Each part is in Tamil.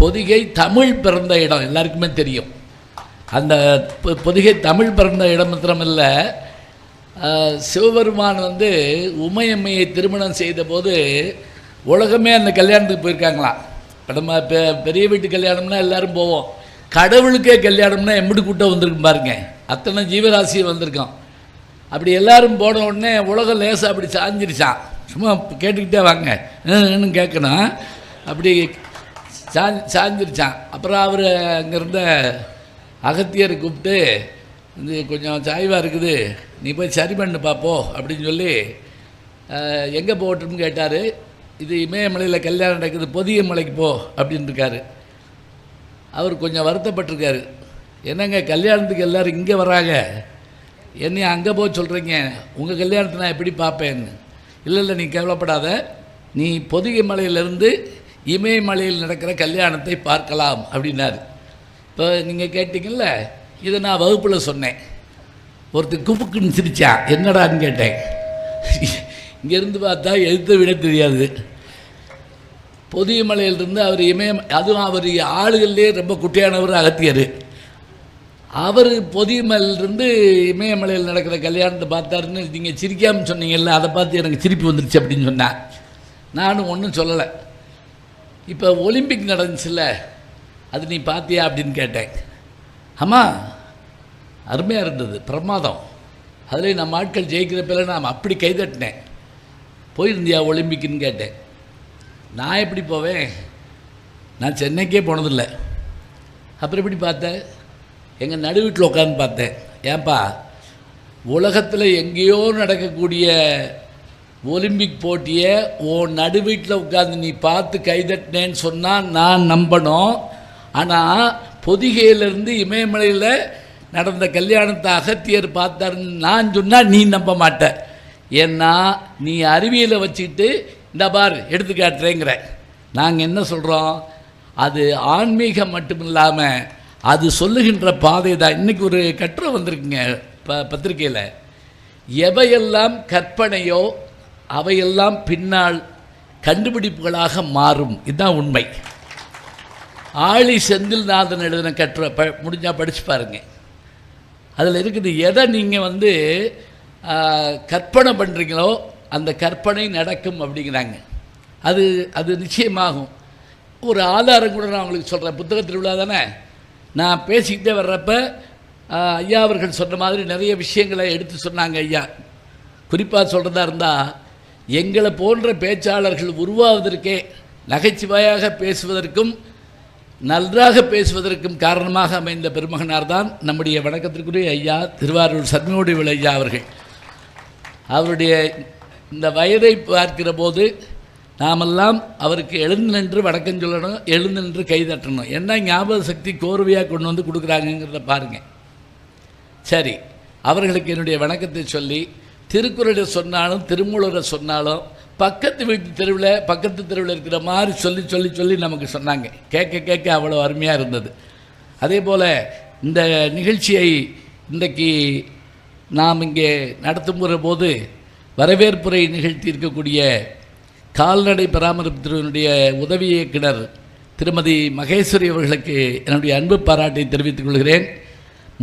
பொதிகை தமிழ் பிறந்த இடம் எல்லாருக்குமே தெரியும். அந்த பொதிகை தமிழ் பிறந்த இடம் மாத்திரமல்ல, சிவபெருமான் உமையம்மையை திருமணம் செய்த போது உலகமே அந்த கல்யாணத்துக்கு போயிருக்காங்களாம். இப்போ நம்ம பெரிய வீட்டு கல்யாணம்னா எல்லோரும் போவோம், கடவுளுக்கே கல்யாணம்னா எம்பிட்டு கூட்டம் வந்திருக்கும் பாருங்க, அத்தனை ஜீவராசி வந்திருக்கோம். அப்படி எல்லாரும் போன உடனே உலகம் லேசாக அப்படி சாஞ்சிருச்சான். சும்மா கேட்டுக்கிட்டே வாங்க இன்னும் கேட்கணும். அப்படி சாஞ்சிருச்சான். அப்புறம் அவர் அங்கேருந்த அகத்தியரை கூப்பிட்டு கொஞ்சம் சாய்வாக இருக்குது, நீ போய் சரி பண்ணு பார்ப்போ அப்படின்னு சொல்லி எங்கே போகட்டும்னு கேட்டார். இது இமயமலையில் கல்யாணம் நடக்குது, பொதிகை மலைக்கு போ அப்படின்னு இருக்காரு. அவர் கொஞ்சம் வருத்தப்பட்டிருக்காரு. என்னங்க கல்யாணத்துக்கு எல்லோரும் இங்கே வராங்க, என்னையும் அங்கே போக சொல்கிறீங்க, உங்கள் கல்யாணத்தை நான் எப்படி பார்ப்பேன்னு. இல்லை நீ கவலைப்படாத, நீ பொதிகை மலையிலேருந்து இமயமலையில் நடக்கிற கல்யாணத்தை பார்க்கலாம் அப்படின்னாரு. இப்போ நீங்கள் கேட்டிங்கல்ல, இதை நான் வகுப்பில் சொன்னேன். ஒருத்தர் குப்புக்குன்னு சிரிச்சான், என்னடான்னு கேட்டேன். இங்கேருந்து பார்த்தா எழுத்து விட தெரியாது. பொதிகை மலையிலிருந்து அவர் அதுவும் அவர் ஆளுகள்லேயே ரொம்ப குட்டியானவர் அகத்தியர். அவர் பொதிகை மலையிலிருந்து இமயமலையில் நடக்கிற கல்யாணத்தை பார்த்தாருன்னு நீங்கள் சிரிக்காமல் சொன்னீங்கல்ல, அதை பார்த்து எனக்கு சிரிப்பு வந்துருச்சு அப்படின்னு சொன்னேன். நானும் ஒன்றும் சொல்லலை. இப்போ ஒலிம்பிக் நடந்துச்சுல்ல, அது நீ பார்த்தியா அப்படின்னு கேட்டேன். ஆமாம், அருமையாக இருந்தது, பிரமாதம். அதில் நம்ம ஆட்கள் ஜெயிக்கிறப்பெல்லாம் நான் அப்படி கைதட்டினேன். போயிருந்தியா ஒலிம்பிக்குன்னு கேட்டேன். நான் எப்படி போவேன், நான் சென்னைக்கே போனதில்லை. அப்புறம் எப்படி பார்த்தேன், எங்கள் நடு வீட்டில் உட்காந்து பார்த்தேன். ஏன்பா, உலகத்தில் எங்கேயோ நடக்கக்கூடிய ஒலிம்பிக் போட்டியை நடு வீட்டில் உட்காந்து நீ பார்த்து கைதட்டினேன்னு சொன்னால் நான் நம்பணும். ஆனால் பொதிகையிலேருந்து இமயமலையில் நடந்த கல்யாணத்தை அகத்தியர் பார்த்தாருன்னு நான் சொன்னால் நீ நம்ப மாட்டேன். ஏன்னா நீ அறிவியலை வச்சுக்கிட்டு இந்த பார் எடுத்துக்காட்டுறேங்கிற. நாங்கள் என்ன சொல்கிறோம், அது ஆன்மீகம் மட்டும் இல்லாமல் அது சொல்லுகின்ற பாதை தான். இன்றைக்கி ஒரு கட்டுரை வந்திருக்குங்க பத்திரிக்கையில், எவையெல்லாம் கற்பனையோ அவையெல்லாம் பின்னால் கண்டுபிடிப்புகளாக மாறும். இதுதான் உண்மை. ஆழி செந்தில்நாதன் எழுதின கட்டுரை முடிஞ்சால் படித்து பாருங்க. அதில் இருக்குது, எதை நீங்கள் கற்பனை பண்ணுறீங்களோ அந்த கற்பனை நடக்கும் அப்படிங்கிறாங்க. அது நிச்சயமாகும். ஒரு ஆதாரம் கூட நான் உங்களுக்கு சொல்கிறேன். புத்தக திருவிழா தானே, நான் பேசிக்கிட்டே வர்றப்ப ஐயா அவர்கள் சொன்ன மாதிரி நிறைய விஷயங்களை எடுத்து சொன்னாங்க. ஐயா குறிப்பாக சொல்கிறதா இருந்தால், எங்களை போன்ற பேச்சாளர்கள் உருவாவதற்கே நகைச்சுவையாக பேசுவதற்கும் நன்றாக பேசுவதற்கும் காரணமாக அமைந்த பெருமகனார் தான் நம்முடைய வணக்கத்திற்குரிய ஐயா திருவாரூர் சத்மோடிவில் ஐயா அவர்கள். அவருடைய இந்த வயதை பார்க்கிற போது நாமெல்லாம் அவருக்கு எழுந்து நின்று வணக்கம் சொல்லணும், எழுந்து நின்று கைதட்டணும். என்ன ஞாபக சக்தி கோர்வையாக கொண்டு வந்து கொடுக்குறாங்கங்கிறத பாருங்கள். சரி, அவர்களுக்கு என்னுடைய வணக்கத்தை சொல்லி, திருக்குறளை சொன்னாலும் திருமூலரை சொன்னாலும் பக்கத்து தெருவில் இருக்கிற மாதிரி சொல்லி சொல்லி சொல்லி நமக்கு சொன்னாங்க. கேட்க கேட்க அவ்வளோ அருமையாக இருந்தது. அதே போல் இந்த நிகழ்ச்சியை இன்றைக்கு நாம் இங்கே நடத்துகிற போது வரவேற்புரை நிகழ்த்தி இருக்கக்கூடிய கால்நடை பராமரிப்புத்துறையினுடைய உதவி இயக்குனர் திருமதி மகேஸ்வரி அவர்களுக்கு என்னுடைய அன்பு பாராட்டை தெரிவித்துக் கொள்கிறேன்.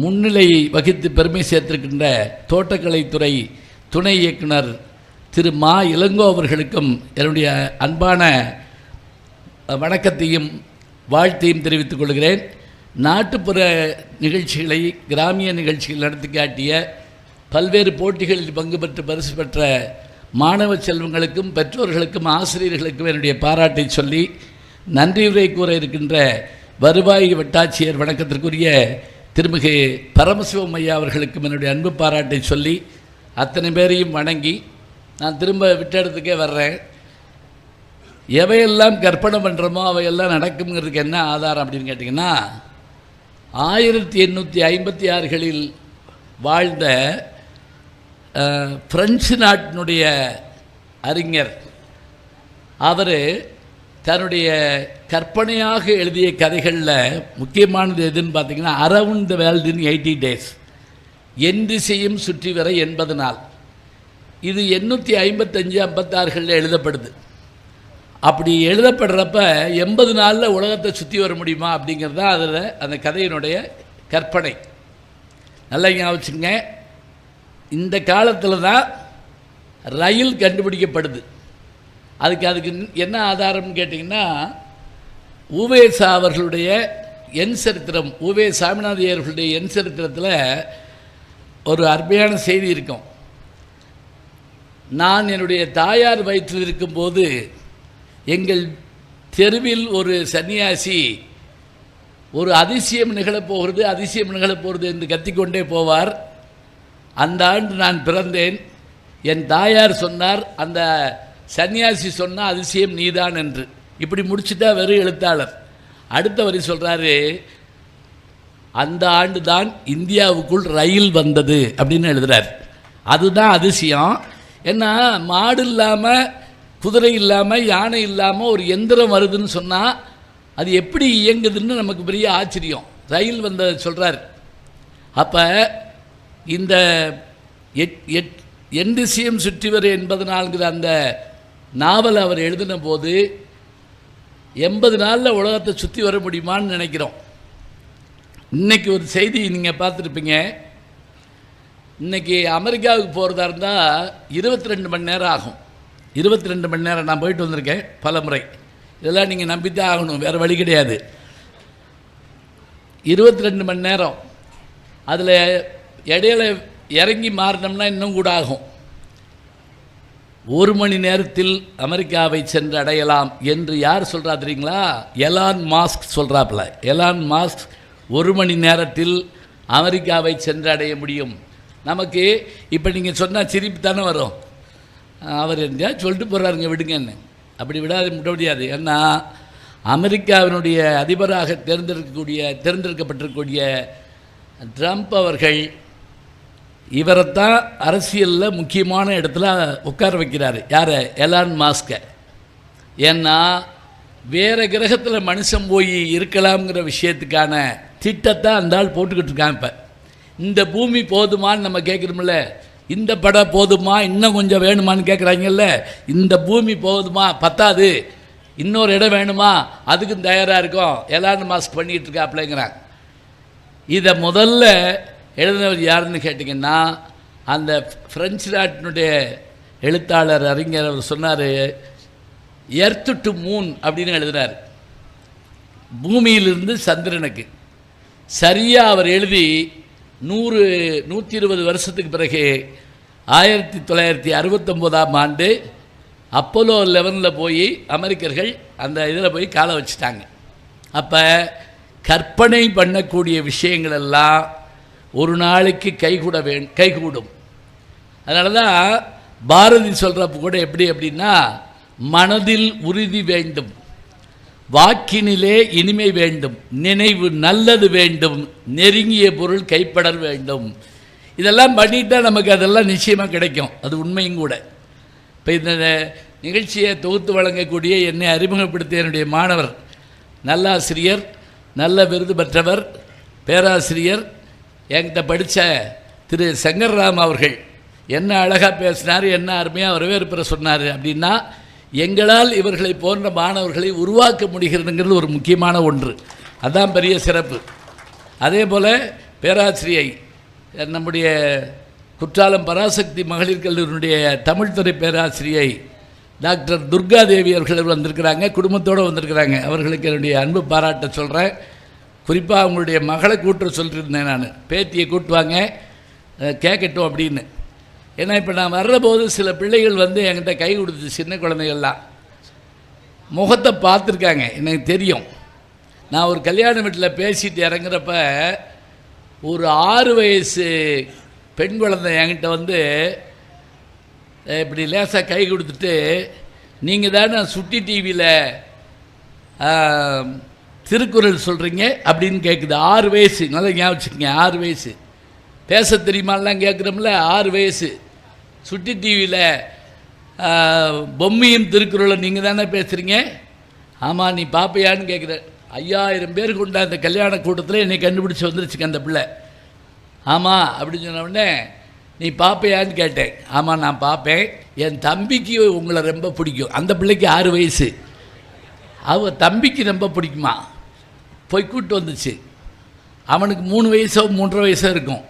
முன்னிலை வகித்து பெருமை சேர்த்திருக்கின்ற தோட்டக்கலைத்துறை துணை இயக்குனர் திரு மா இளங்கோ அவர்களுக்கும் என்னுடைய அன்பான வணக்கத்தையும் வாழ்த்தையும் தெரிவித்துக் கொள்கிறேன். நாட்டுப்புற நிகழ்ச்சிகளை, கிராமிய நிகழ்ச்சிகள் நடத்தி காட்டிய, பல்வேறு போட்டிகளில் பங்கு பெற்று பரிசு பெற்ற மாணவ செல்வங்களுக்கும் பெற்றோர்களுக்கும் ஆசிரியர்களுக்கும் என்னுடைய பாராட்டை சொல்லி, நன்றியுரை கூற இருக்கின்ற வருவாய் வட்டாட்சியர் வணக்கத்திற்குரிய திருமிகு பரமசிவம் ஐயா அவர்களுக்கும் என்னுடைய அன்பு பாராட்டை சொல்லி, அத்தனை பேரையும் வணங்கி நான் திரும்ப விட்ட இடத்துக்கே வர்றேன். எவையெல்லாம் கற்பனை பண்ணுறோமோ அவையெல்லாம் நடக்குங்கிறதுக்கு என்ன ஆதாரம் அப்படின்னு கேட்டிங்கன்னா, 1856களில் வாழ்ந்த பிரெஞ்சு நாட்டினுடைய அறிஞர், அவர் தன்னுடைய கற்பனையாக எழுதிய கதைகளில் முக்கியமானது எதுன்னு பார்த்திங்கன்னா, around the world in 80 days, என் திசையும் சுற்றி வர 80 நாள். இது 855-56களில் எழுதப்படுது. அப்படி எழுதப்படுறப்ப 80 நாளில் உலகத்தை சுற்றி வர முடியுமா அப்படிங்கிறது தான் அதில் அந்த கதையினுடைய கற்பனை. நல்லா ஞாபகம் வச்சுங்க. இந்த காலத்தில் தான் ரயில் கண்டுபிடிக்கப்படுது. அதுக்கு என்ன ஆதாரம்னு கேட்டிங்கன்னா, உவேசா அவர்களுடைய என் சரித்திரம், உவே சாமிநாதையர்களுடைய என் சரித்திரத்தில் ஒரு அருமையான செய்தி இருக்கும். நான் என்னுடைய தாயார் வயிற்றில் இருக்கும்போது எங்கள் தெருவில் ஒரு சன்னியாசி ஒரு அதிசயம் நிகழப்போகிறது என்று கத்திக்கொண்டே போவார். அந்த ஆண்டு நான் பிறந்தேன். என் தாயார் சொன்னார், அந்த சன்னியாசி சொன்ன அதிசயம் நீதான் என்று. இப்படி முடிச்சுட்டா வெறும் எழுத்தாளர். அடுத்த வரி சொல்கிறாரு, அந்த ஆண்டு தான் இந்தியாவுக்குள் ரயில் வந்தது அப்படின்னு எழுதுகிறார். அதுதான் அதிசயம். ஏன்னா மாடு இல்லாமல், குதிரை இல்லாமல், யானை இல்லாமல் ஒரு எந்திரம் வருதுன்னு சொன்னால் அது எப்படி இயங்குதுன்னு நமக்கு பெரிய ஆச்சரியம். ரயில் வந்ததை சொல்கிறார். அப்போ இந்த என் திசையும் சுற்றி வர 80 நாள்ங்கிற அந்த நாவல் அவர் எழுதின போது 80 நாளில் உலகத்தை சுற்றி வர முடியுமான்னு நினைக்கிறோம். இன்றைக்கி ஒரு செய்தி நீங்கள் பார்த்துருப்பீங்க. இன்றைக்கி அமெரிக்காவுக்கு போகிறதா இருந்தால் 22 மணி நேரம் ஆகும். 22 மணி நேரம் நான் போயிட்டு வந்திருக்கேன் பல முறை. இதெல்லாம் நீங்கள் நம்பித்தான் ஆகணும், வேறு வழி கிடையாது. 22 மணி நேரம். அதில் இடையில இறங்கி மாறினோம்னா இன்னும் கூட ஆகும். 1 மணி நேரத்தில் அமெரிக்காவை சென்று அடையலாம் என்று யார் சொல்கிறா தெரியுங்களா? எலான் மாஸ்க் சொல்கிறாப்புல. எலான் மாஸ்க் 1 மணி நேரத்தில் அமெரிக்காவை சென்று அடைய முடியும். நமக்கு இப்போ நீங்கள் சொன்னால் சிரிப்பு தானே வரும். அவர் என்ன சொல்லிட்டு போகிறாருங்க, விடுங்கன்னு. அப்படி விட முடியாது. ஏன்னா அமெரிக்காவினுடைய அதிபராக தேர்ந்தெடுக்கப்பட்டிருக்கக்கூடிய ட்ரம்ப் அவர்கள் இவரைத்தான் அரசியலில் முக்கியமான இடத்துல உட்கார வைக்கிறாரு. யார்? எலான் மாஸ்கை. ஏன்னா வேறு கிரகத்தில் மனுஷன் போய் இருக்கலாம்ங்கிற விஷயத்துக்கான திட்டத்தை அந்த ஆள் போட்டுக்கிட்டு இருக்கான். இப்போ இந்த பூமி போதுமான்னு நம்ம கேட்குறோம்ல, இந்த படம் போதுமா, இன்னும் கொஞ்சம் வேணுமான்னு கேட்குறாங்கல்ல. இந்த பூமி போதுமா, பத்தாது, இன்னொரு இடம் வேணுமா, அதுக்கும் தயாராக இருக்கும். எலான் மாஸ்க் பண்ணிகிட்டு இருக்காப்லங்கிறாங்க. இதை முதல்ல எழுதினவர் யாருன்னு கேட்டிங்கன்னா, அந்த பிரெஞ்சு நாட்டினுடைய எழுத்தாளர் அறிஞர் அவர் சொன்னார், எர்த் டு மூன் அப்படின்னு எழுதினார். பூமியிலிருந்து சந்திரனுக்கு. சரியாக அவர் எழுதி 120 வருஷத்துக்கு பிறகு 1969ஆம் ஆண்டு அப்போலோ 11 போய் அமெரிக்கர்கள் அந்த இதில் போய் காலை வச்சுட்டாங்க. அப்போ கற்பனை பண்ணக்கூடிய விஷயங்கள் எல்லாம் ஒரு நாளைக்கு கைகூடும். அதனால தான் பாரதி சொல்கிறப்ப கூட எப்படி அப்படின்னா, மனதில் உறுதி வேண்டும், வாக்கினிலே இனிமை வேண்டும், நினைவு நல்லது வேண்டும், நெருங்கிய பொருள் கைப்படல் வேண்டும். இதெல்லாம் பண்ணிட்டால் நமக்கு அதெல்லாம் நிச்சயமாக கிடைக்கும். அது உண்மையும் கூட. இப்போ இந்த நிகழ்ச்சியை தொகுத்து வழங்கக்கூடிய என்னை அறிமுகப்படுத்திய என்னுடைய மாணவர், நல்லாசிரியர், நல்ல விருது பெற்றவர், பேராசிரியர், என்கிட்ட படித்த திரு சங்கர்ராம் அவர்கள் என்ன அழகாக பேசினார், என்ன அருமையாக வரவேற்புரை சொன்னார். அப்படின்னா எங்களால் இவர்களை போன்ற மாணவர்களை உருவாக்க முடிகிறதுங்கிறது ஒரு முக்கியமான ஒன்று. அதுதான் பெரிய சிறப்பு. அதே போல் பேராசிரியை நம்முடைய குற்றாலம் பராசக்தி மகளிர் கல்லூரியினுடைய தமிழ்துறை பேராசிரியை டாக்டர் துர்காதேவி அவர்கள் வந்திருக்கிறாங்க, குடும்பத்தோடு வந்திருக்கிறாங்க. அவர்களுக்கு என்னுடைய அன்பு பாராட்ட சொல்கிறேன். குறிப்பாக அவங்களுடைய மகளை கூட்டுற சொல்லியிருந்தேன் நான், பேத்தியை கூட்டுவாங்க கேட்கட்டும் அப்படின்னு. ஏன்னா இப்போ நான் வர்றபோது சில பிள்ளைகள் வந்து என்கிட்ட கை கொடுத்து, சின்ன குழந்தைகள்லாம் முகத்தை பார்த்துருக்காங்க, எனக்கு தெரியும். நான் ஒரு கல்யாண வீட்டில் பேசிட்டு இறங்குறப்ப ஒரு 6 வயசு பெண் குழந்தை என்கிட்ட வந்து இப்படி லேசாக கை கொடுத்துட்டு, நீங்கள் தானே சுட்டி டிவியில் திருக்குறள் சொல்கிறீங்க அப்படின்னு கேட்குது. 6 வயசு, நல்லா ஞாபகம் வச்சுக்கோங்க. 6 வயசு. பேச தெரியுமாலாம் கேட்குறோம்ல, 6 வயசு. சுட்டி டிவியில் பொம்மையும் திருக்குறளை நீங்கள் தானே பேசுகிறீங்க. ஆமாம், நீ பார்ப்பையான்னு கேட்குற. 5000 பேர் கொண்ட அந்த கல்யாண கூட்டத்தில் என்னை கண்டுபிடிச்சி வந்துருச்சுக்க அந்த பிள்ளை. ஆமாம் அப்படின்னு சொன்ன உடனே, நீ பார்ப்பையான்னு கேட்டேன். ஆமாம் நான் பார்ப்பேன், என் தம்பிக்கு உங்களை ரொம்ப பிடிக்கும். அந்த பிள்ளைக்கு 6 வயசு. அவள் தம்பிக்கு ரொம்ப பிடிக்குமா, போய் கூப்பிட்டு வந்துச்சு. அவனுக்கு 3 வயசோ 3.5 வயசோ இருக்கும்.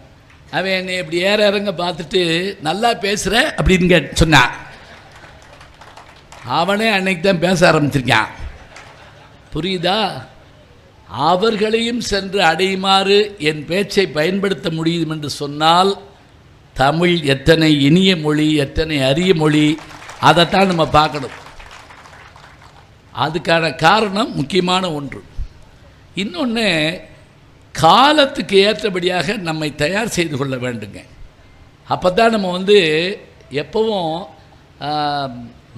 அவன் என்னை இப்படி ஏற இறங்க பார்த்துட்டு நல்லா பேசுகிற அப்படின்னு சொன்னான். அவனே அன்னைக்கு தான் பேச ஆரம்பிச்சிருக்கான். புரியுதா? அவர்களையும் சென்று அடையுமாறு என் பேச்சை பயன்படுத்த முடியும் என்று சொன்னால் தமிழ் எத்தனை இனிய மொழி, எத்தனை அரிய மொழி, அதைத்தான் நம்ம பார்க்கணும். அதுக்கான காரணம் முக்கியமான ஒன்று. இன்னொன்று, காலத்துக்கு ஏற்றபடியாக நம்மை தயார் செய்து கொள்ள வேண்டுங்க. அப்போ தான் நம்ம எப்பவும்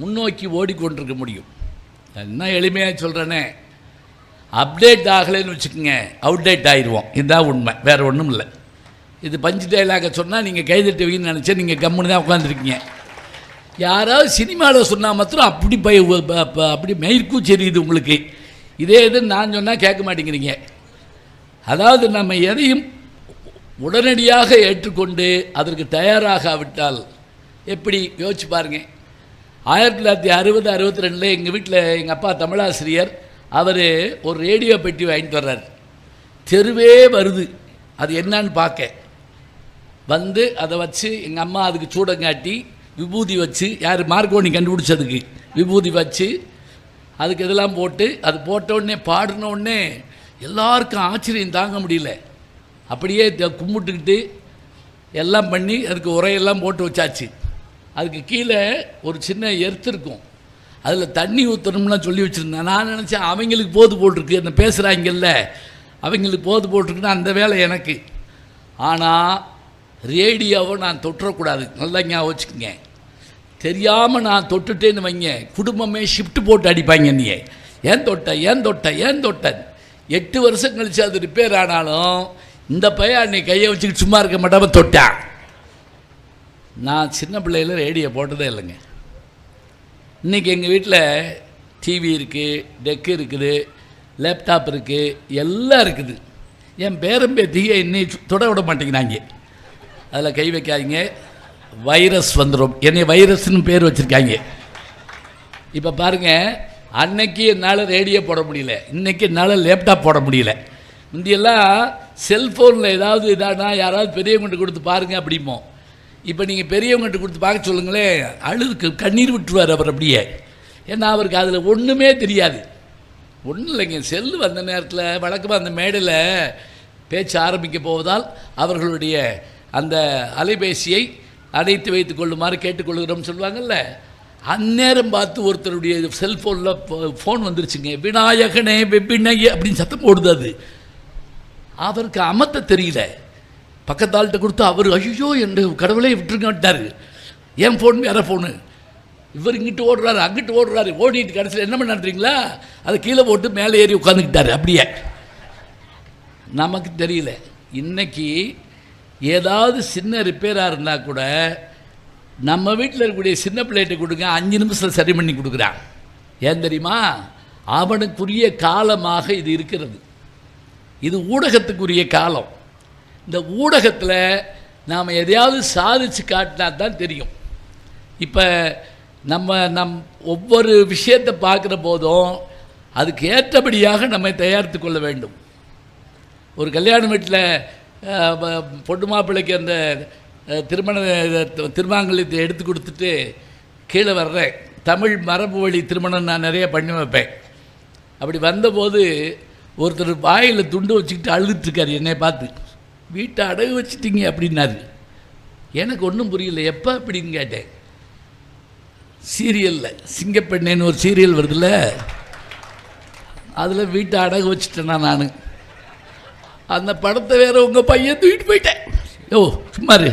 முன்னோக்கி ஓடிக்கொண்டிருக்க முடியும். என்ன எளிமையாக சொல்கிறேனே, அப்டேட் ஆகலைன்னு வச்சுக்கோங்க, அவுடேட் ஆயிடுவோம். இதுதான் உண்மை, வேறு ஒன்றும் இல்லை. இது பஞ்சு டைலாக சொன்னால் நீங்கள் கைதட்டுவீங்கன்னு நினச்சா நீங்கள் கம்முன்னு தான் உட்காந்துருக்கீங்க. யாராவது சினிமாவில் சொன்னால் மாத்திரம் அப்படி மெயிர்க்கும் தெரியுது உங்களுக்கு. இதே இது நான் சொன்னால் கேட்க மாட்டேங்கிறீங்க. அதாவது நம்ம எதையும் உடனடியாக ஏற்றுக்கொண்டு அதற்கு தயாராகாவிட்டால் எப்படி யோசிச்சு பாருங்கள். 1960-62 எங்கள் வீட்டில் எங்கள் அப்பா தமிழாசிரியர், அவர் ஒரு ரேடியோ பெட்டி வாங்கிட்டு வர்றார். தெருவே வருது, அது என்னன்னு பார்க்க அதை வச்சு எங்கள் அம்மா அதுக்கு சூடங்காட்டி விபூதி வச்சு, யார் மார்க்கோனி கண்டுபிடிச்சதுக்கு விபூதி வச்சு அதுக்கு இதெல்லாம் போட்டு, அது போட்டவுடனே பாடினோடனே எல்லாருக்கும் ஆச்சரியம் தாங்க முடியல. அப்படியே கும்பிட்டுக்கிட்டு எல்லாம் பண்ணி அதுக்கு உரையெல்லாம் போட்டு வச்சாச்சு. அதுக்கு கீழே ஒரு சின்ன எர்த்து இருக்கும், அதில் தண்ணி ஊற்றணும்லாம் சொல்லி வச்சுருந்தேன். நான் நினச்சேன் அவங்களுக்கு போது போட்டிருக்கு, என்ன பேசுகிறாங்கல்ல அவங்களுக்கு போது போட்டிருக்குன்னா அந்த வேலை எனக்கு. ஆனால் ரேடியோவை நான் தொட்டுறக்கூடாது, நல்லா ஞாபகம் வச்சுக்கோங்க. தெரியாமல் நான் தொட்டுட்டேன்னு வைங்க, குடும்பமே ஷிஃப்ட் போட்டு அடிப்பாங்க. நீ ஏன் தொட்ட 8 வருஷம் கழிச்சு அது ரிப்பேர் ஆனாலும் இந்த பையன் அன்னைக்கு கையை வச்சுக்கிட்டு சும்மா இருக்க மாட்டாமல் தொட்டான். நான் சின்ன பிள்ளையில் ரேடியோ போட்டதே இல்லைங்க. இன்றைக்கி எங்கள் வீட்டில் டிவி இருக்குது, டெக்கு இருக்குது, லேப்டாப் இருக்குது, எல்லாம் இருக்குது. என் பேரம்பேத்தியை இன்னைக்கு தொட விட மாட்டேங்கிறாங்க. அதில் கை வைக்காதீங்க, வைரஸ் வந்துடும். என்னை வைரஸ்னு பேர் வச்சுருக்காங்க. இப்போ பாருங்கள், அன்னைக்கு என்னால் ரேடியோ போட முடியல, இன்றைக்கி என்னால் லேப்டாப் போட முடியல. முந்தியெல்லாம் செல்ஃபோனில் ஏதாவது இதானா யாராவது பெரியவங்கள்ட்ட கொடுத்து பாருங்கள் அப்படிமோ. இப்போ நீங்கள் பெரியவங்கள்ட்ட கொடுத்து பார்க்க சொல்லுங்களேன், அழுதுக்கு கண்ணீர் விட்டுருவார் அவர் அப்படியே. ஏன்னா அவருக்கு அதில் ஒன்றுமே தெரியாது. ஒன்றும் இல்லைங்க, செல்லு வந்த நேரத்தில் வழக்கமாக அந்த மேடையில் பேச்சு ஆரம்பிக்க போவதால் அவர்களுடைய அந்த அலைபேசியை அடைத்து வைத்து கொள்ளுமாறு கேட்டுக்கொள்கிறோம்னு சொல்லுவாங்கள்ல, அந்நேரம் பார்த்து ஒருத்தருடைய செல்ஃபோனில் ஃபோன் வந்துருச்சுங்க. விநாயகனே வெப்பினையே அப்படின்னு சத்தம் போடுது. அது அவருக்கு அமர்த்த தெரியல. பக்கத்தாள்கிட்ட கொடுத்து அவர் ஐயோ என்று கடவுளே விட்டுருங்கட்டார். என் ஃபோன் வேறு ஃபோனு, இவர் இங்கிட்டு ஓடுறாரு அங்கிட்டு ஓடுறாரு, ஓடிட்டு கடைசியில் என்ன பண்ணுறீங்களா அதை கீழே போட்டு மேலே ஏறி உட்காந்துக்கிட்டாரு. அப்படியே நமக்கு தெரியல. இன்றைக்கி ஏதாவது சின்ன ரிப்பேராக இருந்தால் கூட நம்ம வீட்டில் இருக்கக்கூடிய சின்ன பிள்ளைகிட்ட கொடுங்க, 5 நிமிஷத்தில் சரி பண்ணி கொடுக்குறான். ஏன் தெரியுமா? அவனுக்குரிய காலமாக இது இருக்கிறது. இது ஊடகத்துக்குரிய காலம். இந்த ஊடகத்தில் நாம் எதையாவது சாதித்து காட்டினா தான் தெரியும். இப்போ நம் ஒவ்வொரு விஷயத்தை பார்க்குற போதும் அதுக்கு ஏற்றபடியாக நம்மை தயாரித்து கொள்ள வேண்டும். ஒரு கல்யாண வீட்டில் பொண்ணு மாப்பிள்ளைக்கு அந்த திருமாங்கல்யத்தை எடுத்து கொடுத்துட்டு கீழே வர்றேன். தமிழ் மரபு வழி திருமணம் நான் நிறைய பண்ணி வைப்பேன். அப்படி வந்தபோது ஒருத்தர் வாயில் துண்டு வச்சுக்கிட்டு அழுதுட்டுருக்கார். என்னை பார்த்து, வீட்டை அடகு வச்சுட்டிங்க அப்படின்னாரு. எனக்கு ஒன்றும் புரியல. எப்போ அப்படின்னு கேட்டேன். சீரியலில் சிங்கப்பெண்ணேன்னு ஒரு சீரியல் வருதுல்ல, அதில் வீட்டை அடகு வச்சுட்டேன்னா நான் அந்த படத்தை வேறு உங்கள் பையன் தூக்கிட்டு போயிட்டேன். ஓ சும்மாரு,